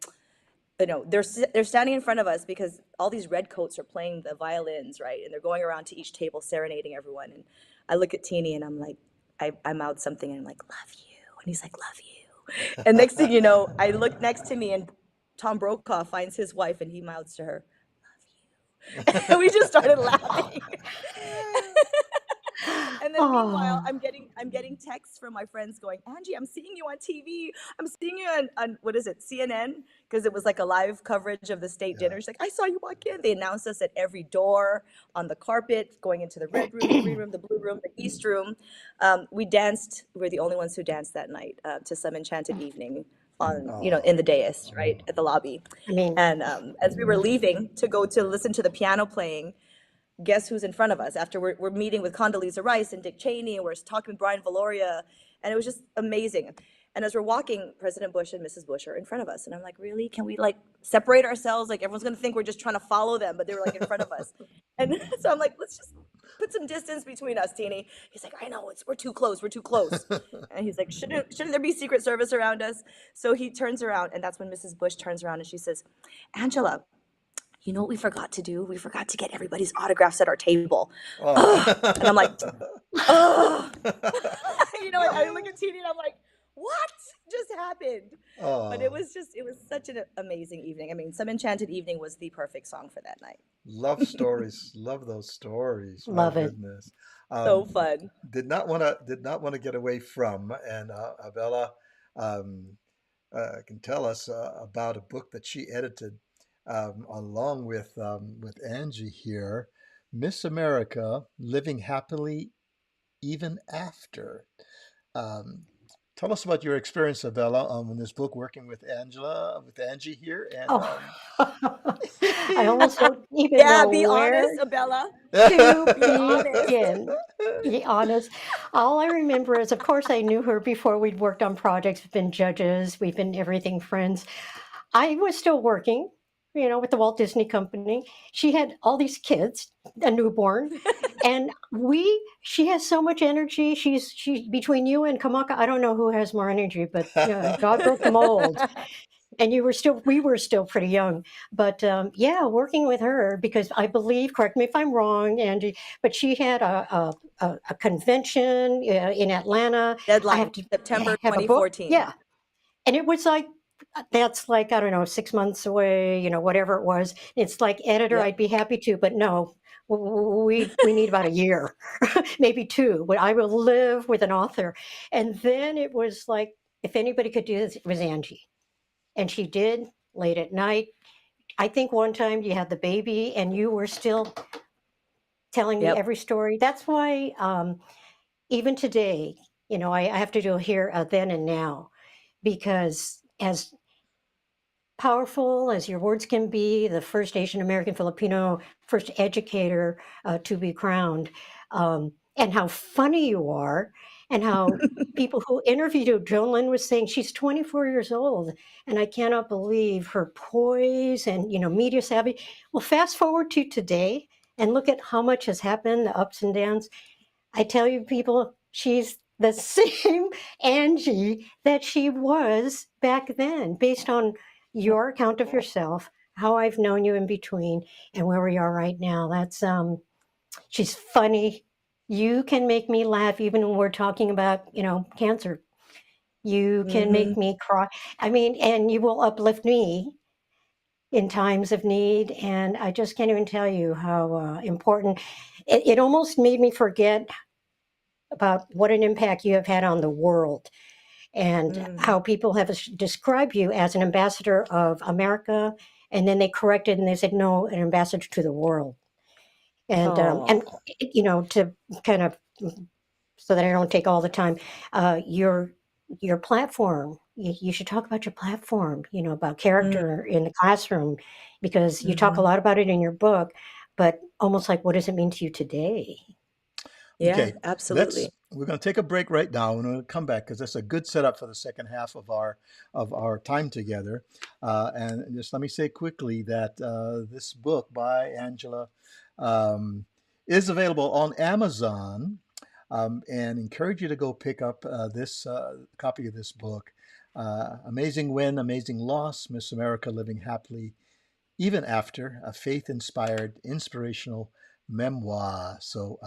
they're standing in front of us because all these red coats are playing the violins, right? And they're going around to each table serenading everyone. And I look at Teeny, and I'm like, I mouthed something, and I'm like, love you. And he's like, love you. And next thing you know, I look next to me and Tom Brokaw finds his wife and he mouths to her, love you. And we just started laughing. And then meanwhile, Oh, I'm getting texts from my friends going, Angie, I'm seeing you on TV. I'm seeing you on what is it, CNN? Because it was like a live coverage of the state dinner. She's like, I saw you walk in. They announced us at every door, on the carpet, going into the red room, the green room, the blue room, the east room. We danced. We were the only ones who danced that night to some enchanted evening on, Oh, in the dais, right, at the lobby. I mean, And as we were leaving to go to listen to the piano playing, guess who's in front of us after we're meeting with Condoleezza Rice and Dick Cheney, and we're talking with Brian Valoria, and it was just amazing. And as we're walking, President Bush and Mrs. Bush are in front of us, and I'm like, really, can we like separate ourselves? Like everyone's gonna think we're just trying to follow them, but they were like in front of us. And so I'm like, let's just put some distance between us, Teeny. He's like, I know, we're too close, we're too close. And he's like, shouldn't there be Secret Service around us? So he turns around, and that's when Mrs. Bush turns around and she says, Angela, you know what we forgot to do? We forgot to get everybody's autographs at our table. oh. And I'm like, oh. I look at TV and I'm like, what just happened? But it Oh, was such an amazing evening. I mean, Some Enchanted Evening was the perfect song for that night. love stories. Love those stories. My love it. goodness. So Um, fun. did not want to get away from, and Abella um, can tell us about a book that she edited along with Angie here, Miss America: Living Happily Even After. Um, Tell us about your experience, Abella, in this book, working with Angie here, and Oh, I almost don't even Yeah, know be where honest, Abella. to Be honest. begin. To be honest, all I remember is, of course, I knew her before we'd worked on projects, we've been judges, we've been everything friends. I was still working, with the Walt Disney Company. She had all these kids, a newborn, and she has so much energy. She's between you and Kamaka. I don't know who has more energy, but God broke the mold. And we were still pretty young, but yeah, working with her because I believe, correct me if I'm wrong, Angie, but she had a convention in Atlanta. I have Deadline, to September have a book, 2014. yeah, and it was like that's like I don't know 6 months away, whatever it was. It's like editor, Yep. I'd be happy to, but no, we need about a year, maybe two. But I will live with an author, and then it was like if anybody could do this, it was Angie. And she did late at night. I think one time you had the baby and you were still telling me Yep. every story. That's why even today, I have to do here, then and now, because as powerful as your words can be, the first Asian American Filipino, first educator to be crowned, and how funny you are, and how people who interviewed you, Joan Lynn was saying she's 24 years old, and I cannot believe her poise and media savvy. Well, fast forward to today and look at how much has happened, the ups and downs. I tell you, people, she's the same Angie that she was back then, based on your account of yourself, how I've known you in between, and where we are right now. That's she's funny. You can make me laugh even when we're talking about, cancer. You can Hmm. make me cry. I mean, and you will uplift me in times of need. And I just can't even tell you how important it almost made me forget about what an impact you have had on the world and Mm. how people have described you as an ambassador of America, and then they corrected and they said no, an ambassador to the world. And Oh. to kind of so that I don't take all the time, your platform. You should talk about your platform. About Mm. character in the classroom, because you talk a Hmm. lot about it in your book, but almost like what does it mean to you today? Yeah, okay. absolutely. We're going to take a break right now, and we'll come back because that's a good setup for the second half of our time together. And just let me say quickly that this book by Angela um, is available on Amazon, and encourage you to go pick up this copy of this book. Amazing Win, Amazing Loss: Miss America Living Happily Even After, a faith-inspired, inspirational memoir. So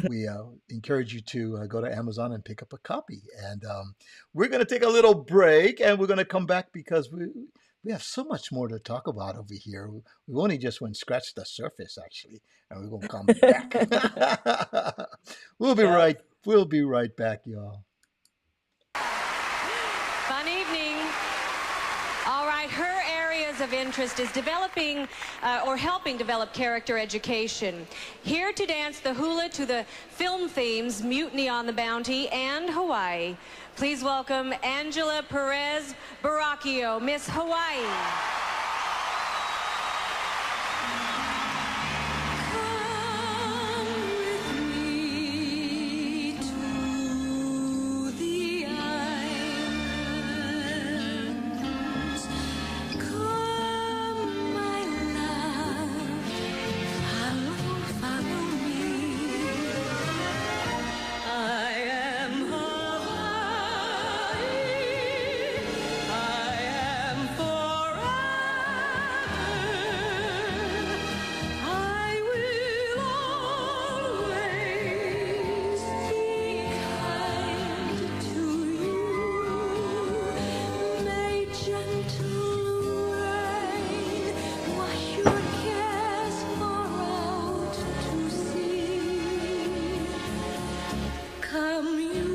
we encourage you to go to Amazon and pick up a copy. And we're going to take a little break, and we're going to come back because we have so much more to talk about over here. We only just went scratched the surface, actually, and we're going to come back. Yeah. We'll be right back, y'all. Fun evening. All right, her areas of interest is developing or helping develop character education. Here to dance the hula to the film themes Mutiny on the Bounty and Hawaii. Please welcome Angela Perez Baraquio, Miss Hawaii. Come you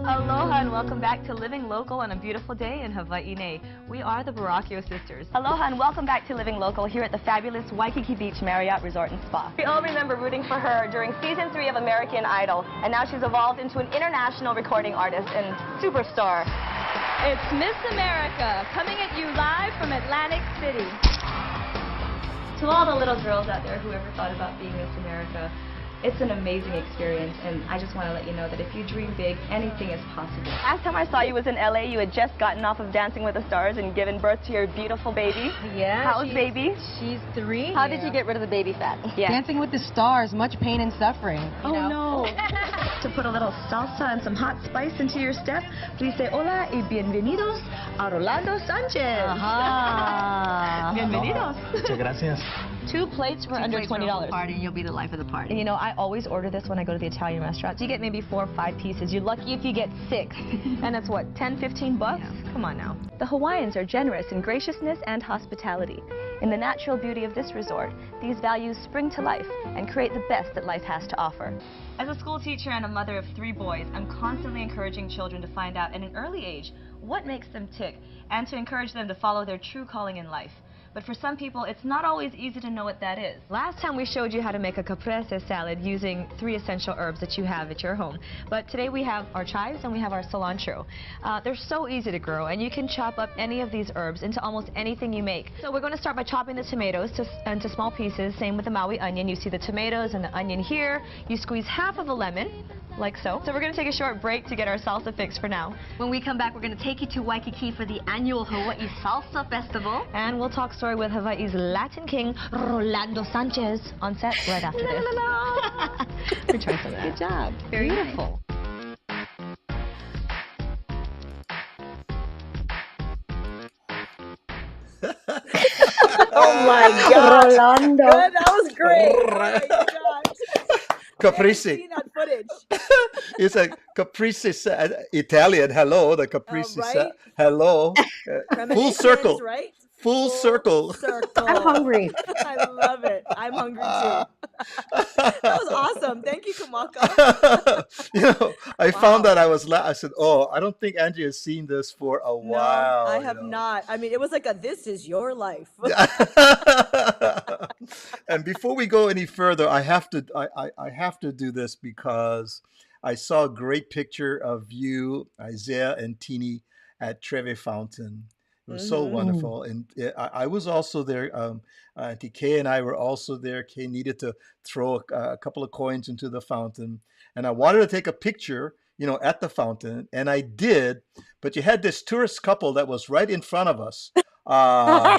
Aloha and welcome back to Living Local on a beautiful day in Hawaii. We are the Baraquio sisters. Aloha and welcome back to Living Local here at the fabulous Waikiki Beach Marriott Resort and Spa. We all remember rooting for her during season 3 of American Idol, and now she's evolved into an international recording artist and superstar. It's Miss America coming at you live from Atlantic City. To all the little girls out there who ever thought about being Miss America, it's an amazing experience, and I just want to let you know that if you dream big, anything is possible. Last time I saw you was in LA. You had just gotten off of Dancing with the Stars and given birth to your beautiful baby. Yeah. How's baby? She's 3. How did you get rid of the baby fat? Yeah. Dancing with the Stars, much pain and suffering. Oh no. To put a little salsa and some hot spice into your step, please say hola y bienvenidos a Rolando Sanchez. Aha. Bienvenidos. Muchas gracias. 2 plates for under $20. Party, and you'll be the life of the party. And you know, I always order this when I go to the Italian restaurants. You get maybe 4 or 5 pieces. You're lucky if you get 6. And that's what, 10, 15 bucks? Yeah. Come on now. The Hawaiians are generous in graciousness and hospitality. In the natural beauty of this resort, these values spring to life and create the best that life has to offer. As a school teacher and a mother of 3 boys, I'm constantly encouraging children to find out at an early age what makes them tick and to encourage them to follow their true calling in life. But for some people, it's not always easy to know what that is. Last time we showed you how to make a caprese salad using 3 essential herbs that you have at your home. But today we have our chives and we have our cilantro. They're so easy to grow, and you can chop up any of these herbs into almost anything you make. So we're going to start by chopping the tomatoes into small pieces. Same with the Maui onion. You see the tomatoes and the onion here. You squeeze half of a lemon, like so. So we're going to take a short break to get our salsa fix for now. When we come back, we're going to take you to Waikiki for the annual Hawaii Salsa Festival. And we'll talk story with Hawaii's Latin King, Rolando Sanchez, on set right after this. We're trying some of that. Good job. Very beautiful. Oh my gosh. Rolando. Good, that was great. Oh my gosh. Caprese. Seen that footage. It's a caprese Italian. Hello, the caprese. Right? Hello. Full circle. Right? Full circle. I'm hungry. I love it. I'm hungry too. That was awesome. Thank you, Kamaka. I found that I said, oh, I don't think Angie has seen this for a while. No, I have not. I mean, it was like this is your life. And before we go any further, I have to do this because I saw a great picture of you, Isaiah and Tini at Trevi Fountain. It was so wonderful. And I was also there. Auntie Kay and I were also there. Kay needed to throw a couple of coins into the fountain. And I wanted to take a picture, at the fountain. And I did. But you had this tourist couple that was right in front of us. I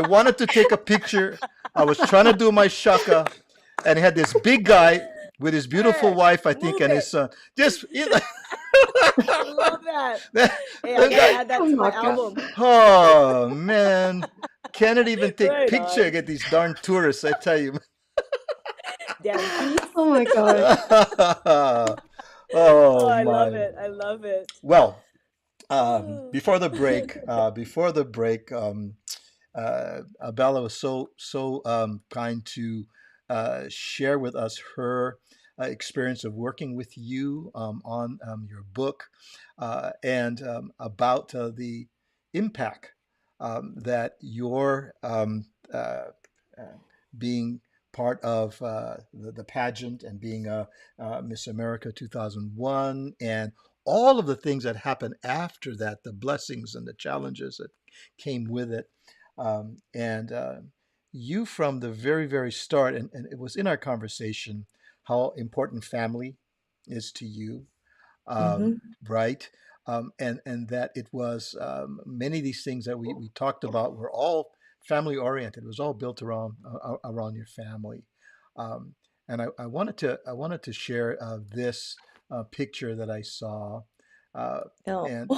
wanted to take a picture. I was trying to do my shaka. And he had this big guy with his beautiful wife, I think, and his son. Just, I love that. Hey, I gotta add that to my album. Oh man, cannot even take picture against these darn tourists. I tell you. Oh my God. Oh, I my. love it. I love it. Well, before the break, Bella was so kind to share with us her experience of working with you on your book and about the impact that your being part of the pageant and being Miss America 2001 and all of the things that happened after that, the blessings and the challenges that came with it. You from the very, very start, and it was in our conversation, how important family is to you, right? And that it was many of these things that we talked about were all family oriented. It was all built around your family. And I wanted to share this picture that I saw. And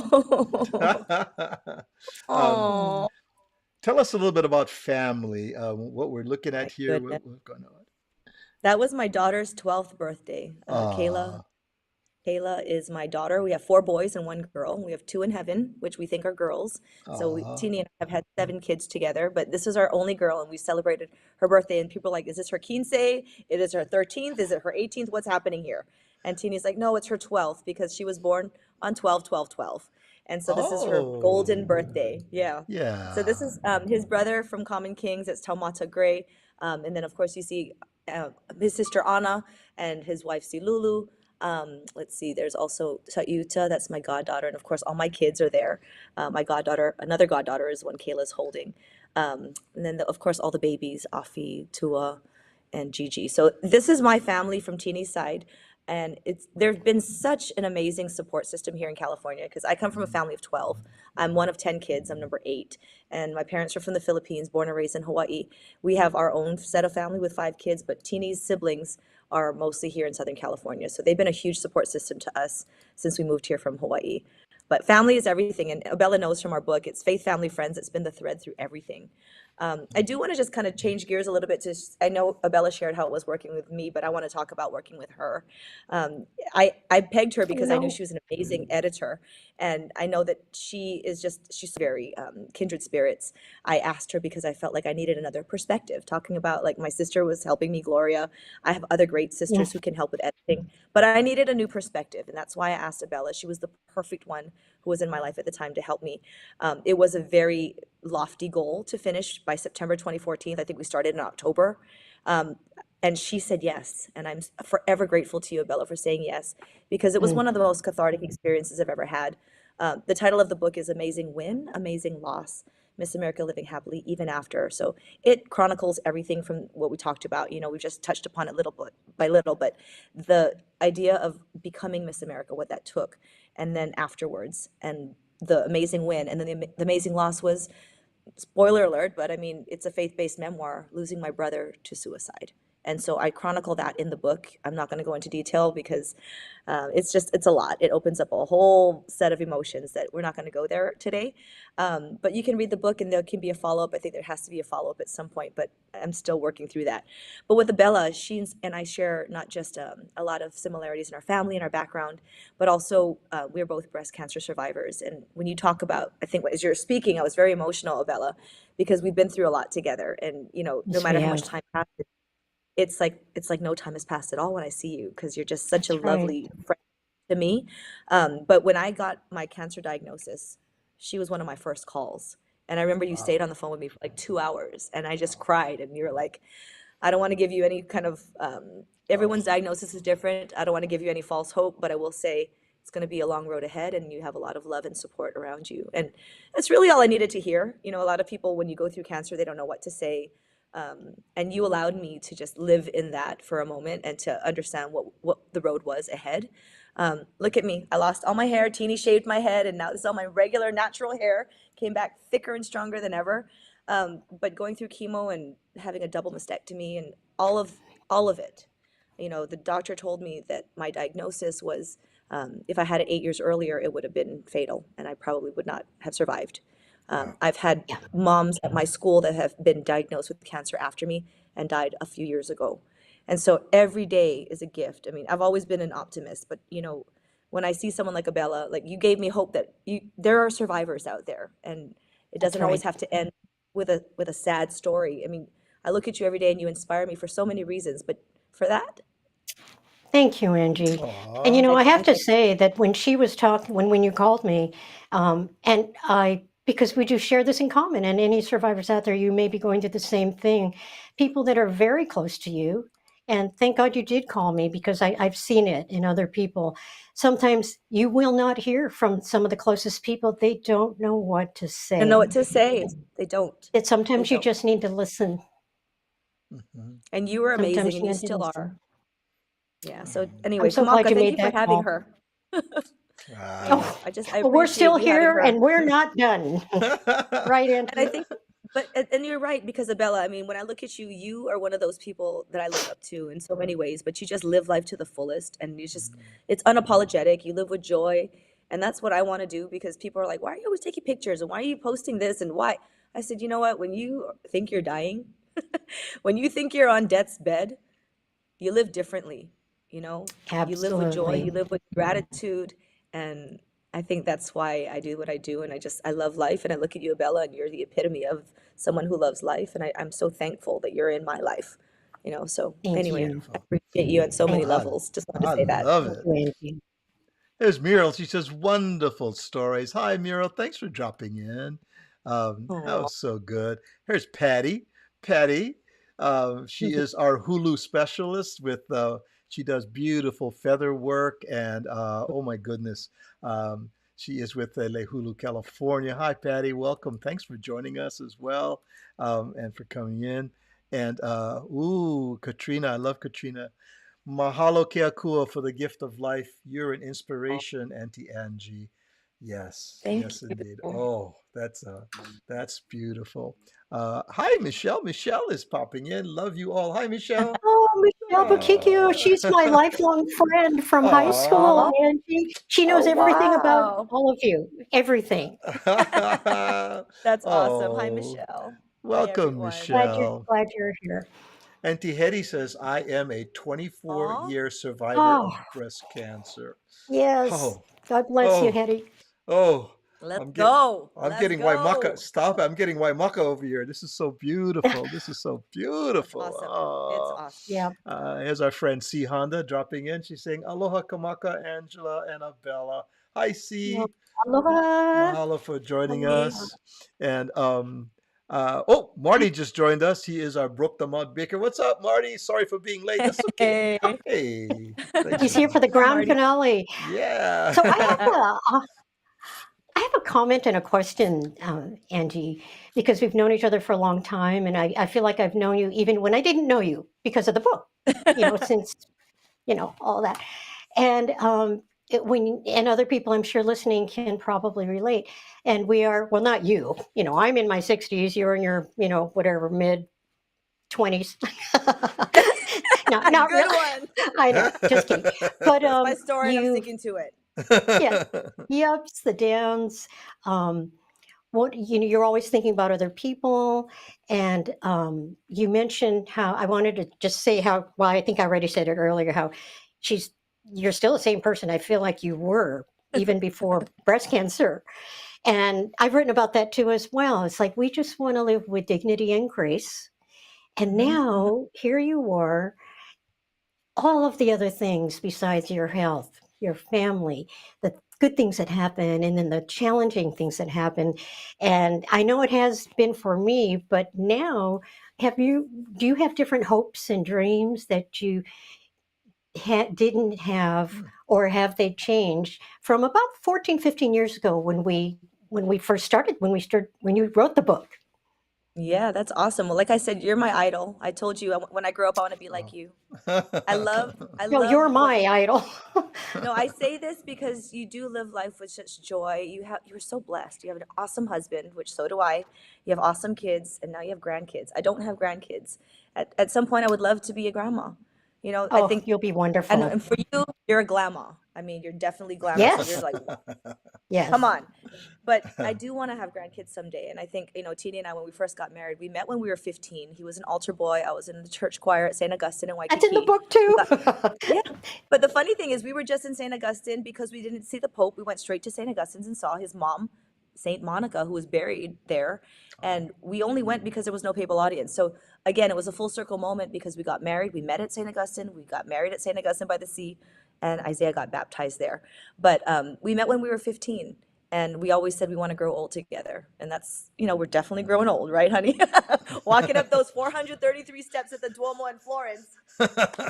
tell us a little bit about family. What we're looking at here. What's going on? That was my daughter's 12th birthday. Kayla is my daughter. We have 4 boys and 1 girl. We have 2 in heaven, which we think are girls. So Tini and I have had 7 kids together, but this is our only girl, and we celebrated her birthday. And people are like, "Is this her 15? It is her 13th? Is it her 18th? What's happening here?" And Teeny's like, no, it's her 12th because she was born on 12/12/12. And so this is her Oh, golden birthday. Yeah. So this yeah. is his brother from Common Kings. It's Taumata Gray. And then, of course, you see his sister Anna and his wife Silulu. Let's see, there's also Tayuta, that's my goddaughter. And of course, all my kids are there. My goddaughter, another goddaughter is one Kayla's holding. And then, of course, all the babies, Afi, Tua, and Gigi. So this is my family from Teeny's side. And there's been such an amazing support system here in California because I come from a family of 12. I'm one of 10 kids. I'm number 8. And my parents are from the Philippines, born and raised in Hawaii. We have our own set of family with 5 kids, but Teeny's siblings are mostly here in Southern California. So they've been a huge support system to us since we moved here from Hawaii. But family is everything. And Abella knows from our book, it's faith, family, friends. It's been the thread through everything. I do want to just kind of change gears a little bit to, I know Abella shared how it was working with me, but I want to talk about working with her. I pegged her because I knew No. she was an amazing editor. And I know that she's very kindred spirits. I asked her because I felt like I needed another perspective, talking about like my sister was helping me, Gloria. I have other great sisters Yes. who can help with editing, but I needed a new perspective. And that's why I asked Abella. She was the perfect one who was in my life at the time to help me. It was a very lofty goal to finish by September 2014. I think we started in October. And she said yes. And I'm forever grateful to you, Bella, for saying yes, because it was one of the most cathartic experiences I've ever had. The title of the book is Amazing Win, Amazing Loss, Miss America Living Happily Even After. So it chronicles everything from what we talked about. You know, we've just touched upon it little bit by little, but the idea of becoming Miss America, what that took, and then afterwards, and the amazing win. And then the amazing loss was, spoiler alert, but I mean, it's a faith-based memoir, losing my brother to suicide. And so I chronicle that in the book. I'm not going to go into detail because it's a lot. It opens up a whole set of emotions that we're not going to go there today. But you can read the book and there can be a follow-up. I think there has to be a follow-up at some point, but I'm still working through that. But with Abella, she and I share not just a lot of similarities in our family and our background, but also we're both breast cancer survivors. And when you talk about, I think as you're speaking, I was very emotional, Abella, because we've been through a lot together. And, you know, no Yes, we matter how much have. time passes, it's like no time has passed at all when I see you because you're just such a That's right. lovely friend to me. But when I got my cancer diagnosis, she was one of my first calls. And I remember you stayed on the phone with me for like 2 hours and I just cried. And you were like, I don't want to give you any kind of, everyone's diagnosis is different. I don't want to give you any false hope, but I will say it's going to be a long road ahead and you have a lot of love and support around you. And that's really all I needed to hear. You know, a lot of people, when you go through cancer, they don't know what to say. And you allowed me to just live in that for a moment and to understand what the road was ahead. Look at me. I lost all my hair. Teeny shaved my head, and now this is all my regular natural hair. Came back thicker and stronger than ever. But going through chemo and having a double mastectomy and all of it, you know, the doctor told me that my diagnosis was, if I had it 8 years earlier, it would have been fatal, and I probably would not have survived. I've had Yeah. moms at my school that have been diagnosed with cancer after me and died a few years ago. And so every day is a gift. I mean, I've always been an optimist, but you know, when I see someone like Abella, like you gave me hope that there are survivors out there, and it That's doesn't always right. have to end with a sad story. I mean, I look at you every day and you inspire me for so many reasons, but for that, Thank you, Angie. And Aw. I have I to think say that when she was talking, when you called me, and because we do share this in common, and any survivors out there, you may be going through the same thing. People that are very close to you, and thank God you did call me because I've seen it in other people. Sometimes you will not hear from some of the closest people. They don't know what to I know say. what to say. They don't. That They sometimes you don't. just need to listen. Mhm. And you were amazing, Sometimes and you you need to still listen. are. Yeah. So I'm anyway, so glad Kamaka, you thank you made for that having call. her. I know. Oh, I well, we're appreciate still you having here her. and we're not done. Right, And I Angie? think, and you're right, because Abella, I mean, when I look at you, you are one of those people that I look up to in so many ways, but you just live life to the fullest and it's unapologetic. You live with joy. And that's what I want to do because people are like, why are you always taking pictures? And why are you posting this? And why? I said, you know what? When you think you're dying, when you think you're on death's bed, you live differently, you know? You live with joy, you Absolutely. live with gratitude, and I think that's why I do what I do, and I love life, and I look at you, Abella, and you're the epitome of someone who loves life, and I'm so thankful that you're in my life. So Thank anyway, you. I appreciate you on so many Thank you. levels. Just wanted I to say that. love Thank it. you, Angie. There's Muriel. She says, wonderful stories. Hi, Muriel. Thanks for dropping in. That Aw. was so good. Here's Patty. Patty, she is our Hulu specialist she does beautiful feather work. And oh my goodness, she is with Le Hulu, California. Hi, Patty. Welcome. Thanks for joining us as well, and for coming in. And Katrina. I love Katrina. Mahalo ke akua for the gift of life. You're an inspiration, Auntie Angie. Yes, Thank yes, you. indeed. Oh, that's beautiful. Hi, Michelle. Michelle is popping in. Love you all. Hi, Michelle. Oh, Michelle Bukikio, Oh, she's my lifelong friend from high school, aw. Oh, Angie. She oh knows everything about wow. all of you, everything. That's awesome. Hi, Oh, Michelle. Hi, welcome, everyone. Michelle. Glad you're here. Auntie Hetty says, I am a 24-year Aw. survivor Oh, of breast cancer. yes. Oh, God bless you, oh, Hetty. oh, Let's I'm getting go. I'm Let's getting Waimaka. go. Stop. I'm getting Waimaka over here. This is so beautiful. This is so That's beautiful. awesome. It's Oh, awesome. Yeah. here's our friend C Honda dropping in. She's saying, Aloha Kamaka, Angela, and Abella. Hi, Well, C. aloha. Mahalo for joining Hi. us. And Marty just joined us. He is our Brooke the Mud Baker. What's up, Marty? Sorry for being late. That's okay. Hey. Hey, thanks He's for here for the Hi, grand Marty. finale. yeah. So I have a comment and a question, Angie, because we've known each other for a long time, and I feel like I've known you even when I didn't know you because of the book, since, all that. And and other people I'm sure listening can probably relate. And we are, well, not you, I'm in my 60s, you're in your, whatever, mid 20s. Not Good really. one. I know, just kidding. But That's my story and I'm you, sticking to it. yeah, the ups, the downs. What you're always thinking about other people, and you mentioned how I wanted to just say how. Well, I think I already said it earlier. How you're still the same person. I feel like you were even before breast cancer, and I've written about that too as well. It's like we just want to live with dignity and grace, and Mhm. now here you are, all of the other things besides your health, your family, the good things that happen, and then the challenging things that happen. And I know it has been for me, but now do you have different hopes and dreams that you didn't have, or have they changed from about 14, 15 years ago when we first started, when you wrote the book? Yeah, that's awesome. Well, like I said, you're my idol. I told you when I grow up, I want to be like you. I No, you're love what my idol. No, I say this because you do live life with such joy. You're so blessed. You have an awesome husband, which so do I. You have awesome kids, and now you have grandkids. I don't have grandkids. At some point, I would love to be a grandma. I Oh, think, you'll be and, wonderful. and for you, you're a grandma. I mean, you're definitely glamorous. You're Yes, like, come yes. on. But I do want to have grandkids someday. And I think, Tini and I, when we first got married, we met when we were 15. He was an altar boy. I was in the church choir at St. Augustine in That's in the Waikiki. book We too. got Yeah. But the funny thing is, we were just in St. Augustine because we didn't see the Pope. We went straight to St. Augustine's and saw his mom, St. Monica, who was buried there. And we only went because there was no papal audience. So again, it was a full circle moment because we got married. We met at St. Augustine. We got married at St. Augustine by the Sea. And Isaiah got baptized there. But we met when we were 15. And we always said we want to grow old together. And that's, we're definitely growing old, right, honey? Walking up those 433 steps at the Duomo in Florence.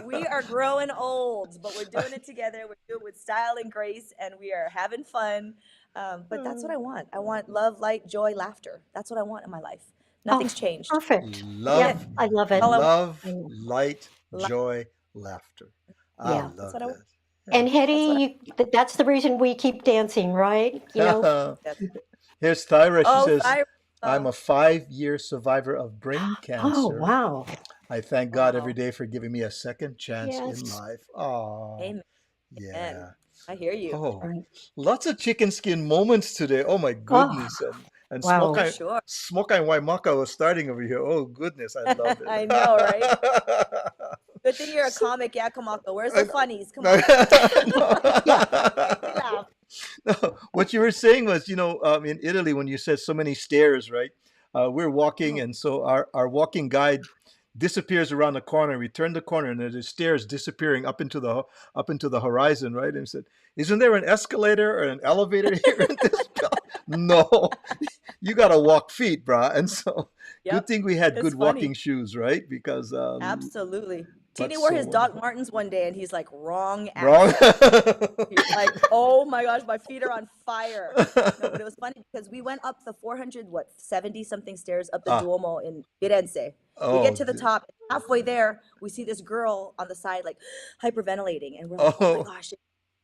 We are growing old, but we're doing it together. We're doing it with style and grace, and we are having fun. But that's what I want. I want love, light, joy, laughter. That's what I want in my life. Oh, Nothing's changed. perfect. Yeah, Love, I love it. all I want. love, I know. light, Li- joy, laughter. I Yeah. That's love what I want. that. And That's what I Hetty, that's the reason we keep dancing, right? Yeah. want. Here's Tyra. She Oh, says, Thyra. I'm a 5-year survivor of brain Oh, cancer. wow. I thank God every Wow. day for giving me a second chance in Yes. life. Oh, Amen. yeah. I hear you. Oh, Right. lots of chicken skin moments today. Oh my Oh, goodness. And wow. For sure. Smoke and Waimaka was starting over here. Oh goodness, I love it. I know, right? Good thing you're a So- comic, Yakamaka. Where's I the know. funnies? Come No, on. Yeah. Make me laugh. no, what you were saying was, in Italy, when you said so many stairs, right? We're walking, Oh, and so our walking guide disappears around the corner. We turn the corner, and there's stairs disappearing up into the horizon, right? And he said, "Isn't there an escalator or an elevator here in this building?" No, you gotta walk feet, brah. And so, good Yep, thing we had it's good walking funny. shoes, right? Because, Absolutely. but Teeny wore so his Doc wonderful. Martens one day and he's like, wrong Wrong. accent. He's like, oh my gosh, my feet are on fire. No, but it was funny because we went up the 400, what, 70 something stairs up the Ah, Duomo in Firenze. We get oh, to the top, halfway there, we see this girl on the side, like hyperventilating. And we're like, oh my oh, gosh,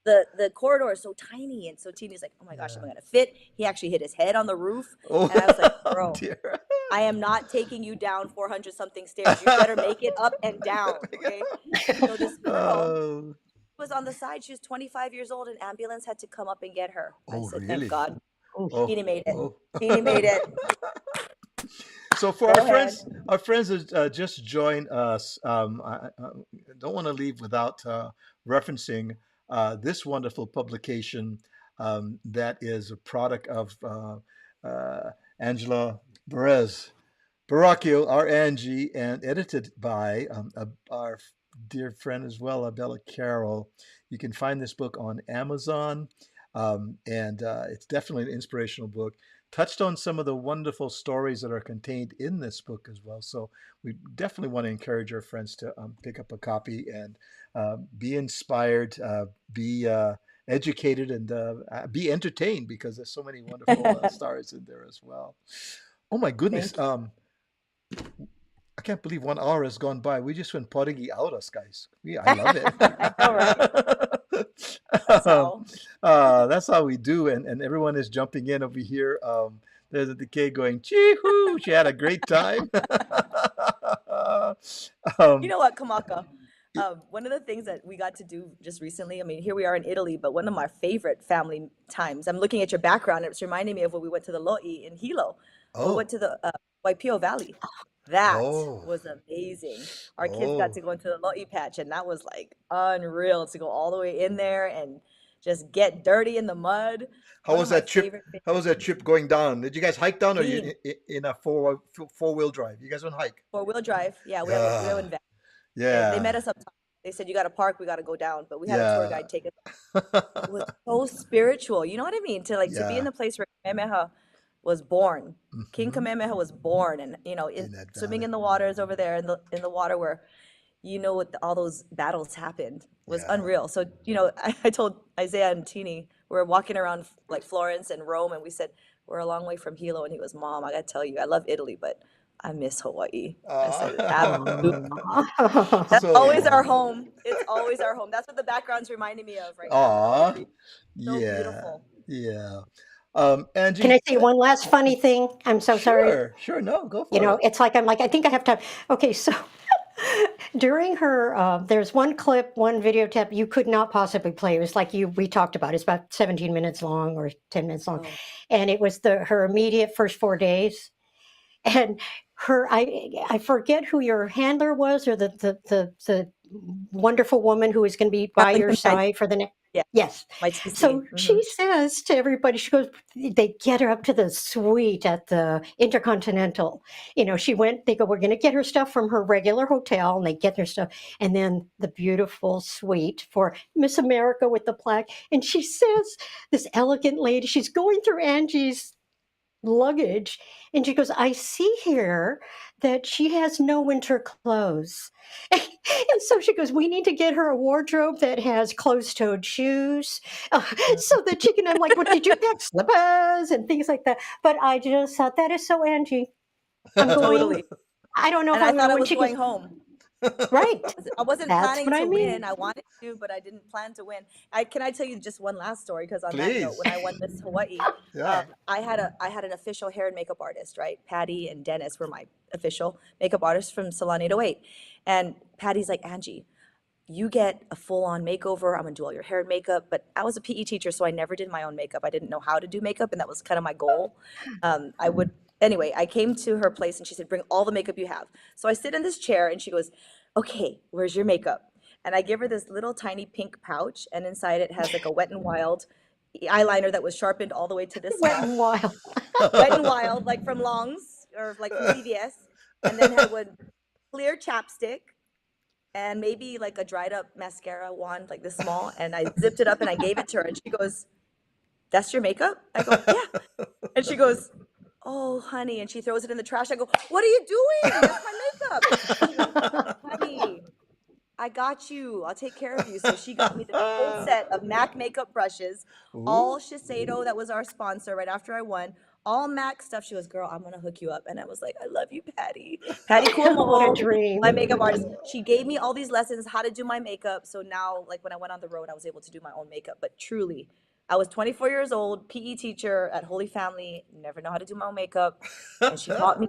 the corridor is so tiny. And so Teeny's like, oh my gosh, am yeah. I going to fit? He actually hit his head on the roof. Oh, And I was like, bro, dear. I am not taking you down 400 something stairs. You better make it up and down, okay? So this girl Oh, was on the side. She was 25 years old. An ambulance had to come up and get her. I oh, said, thank really? God. Oh, Teeny made it. oh. Teeny made it. So for Go ahead. our friends that just joined us, I don't want to leave without referencing this wonderful publication that is a product of Angela Perez, Baraquio, our Angie, and edited by our dear friend as well, Bella Carroll. You can find this book on Amazon, and it's definitely an inspirational book. Touched on some of the wonderful stories that are contained in this book as well. So we definitely want to encourage our friends to pick up a copy and be inspired, be educated, and be entertained because there's so many wonderful stars in there as well. Oh my goodness. Thank you. I can't believe 1 hour has gone by. We just went podigi out us, guys. I love I know, right? it. That's how. That's how we do, and everyone is jumping in over here. There's a decay going, chee-hoo, she had a great time. You um, know what, Kamaka? y- One of the things that we got to do just recently, I mean, here we are in Italy, but one of my favorite family times, I'm looking at your background, it's reminding me of when we went to the Loi in Hilo. When we went oh, to the Waipio Valley. That oh, was amazing. Our kids got oh. to go into the Loi patch, and that was like unreal to go all the way in there and just get dirty in the mud. How One was of my that trip? favorite How favorite was that things. trip going down? Did you guys hike down, or you Mean in a four-wheel drive? You guys went hike? four-wheel drive. Yeah, we have Yeah, in van. They met yeah, us up top. They said you got to park, we got to go down, but we had a tour yeah, guide take us. It was so spiritual. You know what I mean? To be in yeah. the place where Kamehameha was born. King Hmm. Kamehameha was born, and In in that swimming valley. in the waters over there in the water where what all those battles happened was Yeah. unreal. So I told Isaiah and Teeny we were walking around like Florence and Rome, and we said we're a long way from Hilo, and he goes, "Mom, I gotta tell you, I love Italy, but I miss Hawaii." I said, "Absolutely." That's So always our wonderful. home. It's always our home. That's what the background's reminding me of right now. Aw, So yeah, beautiful. yeah. Can I Angie, say one last funny thing? I'm so sorry. sure, sure. No, go for it. It's like I'm like, I think I have time. Okay, so during her, there's one clip, one video tap you could not possibly play. It was like we talked about. It's about 17 minutes long or 10 minutes long, Oh, and it was her immediate first 4 days. And I forget who your handler was or the wonderful woman who was going to be by Marlon your Companion. side for the next. Yeah, Yes. my TC. So she says to everybody, she goes, they get her up to the suite at the Intercontinental. They go, we're going to get her stuff from her regular hotel, and they get their stuff. And then the beautiful suite for Miss America with the plaque. And she says, this elegant lady, she's going through Angie's luggage, and she goes, I see here that she has no winter clothes. And so she goes, we need to get her a wardrobe that has closed-toed shoes, so that she can. I'm like, what did you pack slippers and things like that? But I just thought that is so Angie. I'm going. Totally. I don't know if And I I'm going thought to I win. was She goes, going home. right. I wasn't That's planning what I to mean. win. I wanted to, but I didn't plan to win. Can I tell you just one last story? Because on that note, Please. when I won Miss Hawaii, Yeah. I had an official hair and makeup artist, right? Patty and Dennis were my official makeup artists from Salon 808. And Patty's like, Angie, you get a full-on makeover. I'm gonna do all your hair and makeup. But I was a PE teacher, so I never did my own makeup. I didn't know how to do makeup, and that was kind of my goal. I would Anyway, I came to her place and she said, bring all the makeup you have. So I sit in this chair and she goes, okay, where's your makeup? And I give her this little tiny pink pouch, and inside it has like a Wet n Wild eyeliner that was sharpened all the way to this Wet small. and wild. Wet n Wild, like from Longs or like from CVS, and then had one clear chapstick and maybe like a dried up mascara wand, like this small. And I zipped it up and I gave it to her. And she goes, "That's your makeup?" I go, "Yeah." And she goes, "Oh, honey." And she throws it in the trash. I go, "What are you doing? That's my makeup." She goes, "Honey, I got you. I'll take care of you." So she got me the whole set of MAC makeup brushes, all Shiseido, that was our sponsor right after I won, all MAC stuff. She goes, "Girl, I'm going to hook you up." And I was like, "I love you, Patty." Patty What a Kuomo, dream. my makeup artist. She gave me all these lessons, how to do my makeup. So now, like when I went on the road, I was able to do my own makeup. But truly, I was 24 years old, PE teacher at Holy Family, never know how to do my own makeup. And she taught me.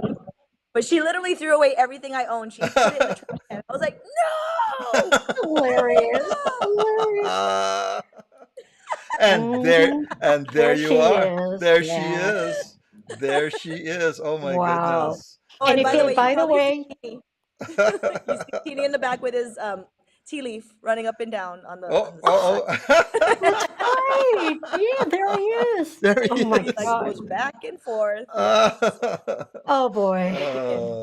But she literally threw away everything I owned. She put it in the trash can. I was like, "No!" Hilarious. Hilarious. And there, Mhm. and there There you she are. is. There she Yeah. is. There she is. Oh my Wow. goodness. Oh, And and if by the you, way, you by the probably way, see you see Teeny in the back with his tea leaf running up and down on Oh, the oh, side. that's right. Yeah, there he is. there Oh he my He like gosh. goes back and forth. is. Oh boy.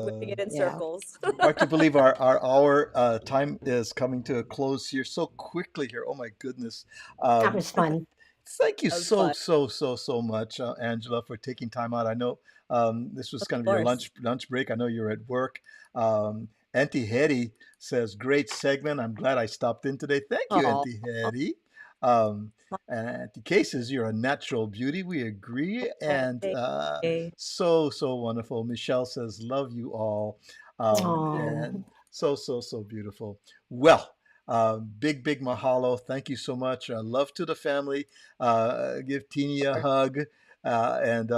Whipping it in Yeah. circles. Hard to believe our time is coming to a close here so quickly here. Oh my goodness. That Um, was fun. Thank you That was so, fun. so, so, so much, Angela, for taking time out. I know this was Of kind of your course. lunch break. I know you're at work. Auntie Hetty says, "Great segment. I'm glad I stopped in today." Thank you, Oh, Auntie Hetty. And Auntie Kay says, "You're a natural beauty." We agree. And hey. so, so wonderful. Michelle says, "Love you all." And Oh, so, so, so beautiful. Well, big, big mahalo. Thank you so much. Love to the family. Give Teeny a hug. And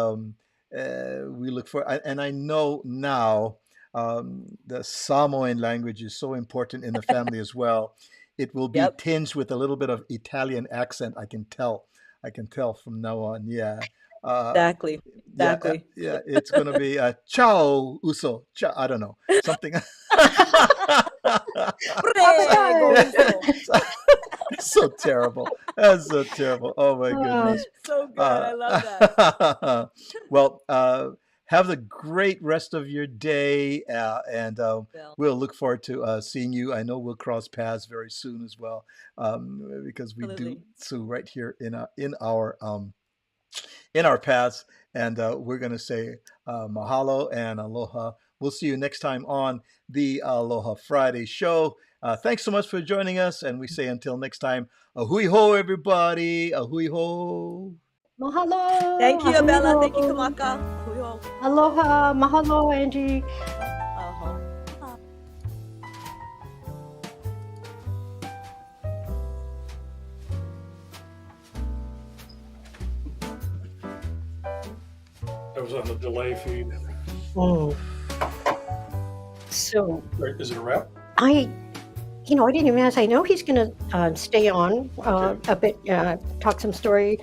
we look for, and I know now the Samoan language is so important in the family as well. It will be Yep. tinged with a little bit of Italian accent. I can tell. I can tell from now on. Yeah. Uh, Exactly. Exactly. yeah. It's going to be ciao, uso. Ciao, I don't know. Something. Prego, uso. So terrible. That's so terrible. Oh my oh, goodness. So good. I love that. Well, have a great rest of your day, and Bill. we'll look forward to seeing you. I know we'll cross paths very soon as well, because we do Absolutely. so right here in our paths. And we're going to say mahalo and aloha. We'll see you next time on the Aloha Friday show. Thanks so much for joining us. And we say until next time, ahui ho, everybody. Ahui ho. mahalo. Thank you, Ahui Abella. Thank you, ho. Kamaka. Hui ho. Aloha. Mahalo, Angie. Aho. I was on the delay feed. Mm. So Is it a wrap? I didn't even ask. I know he's going to stay on a bit, talk some story.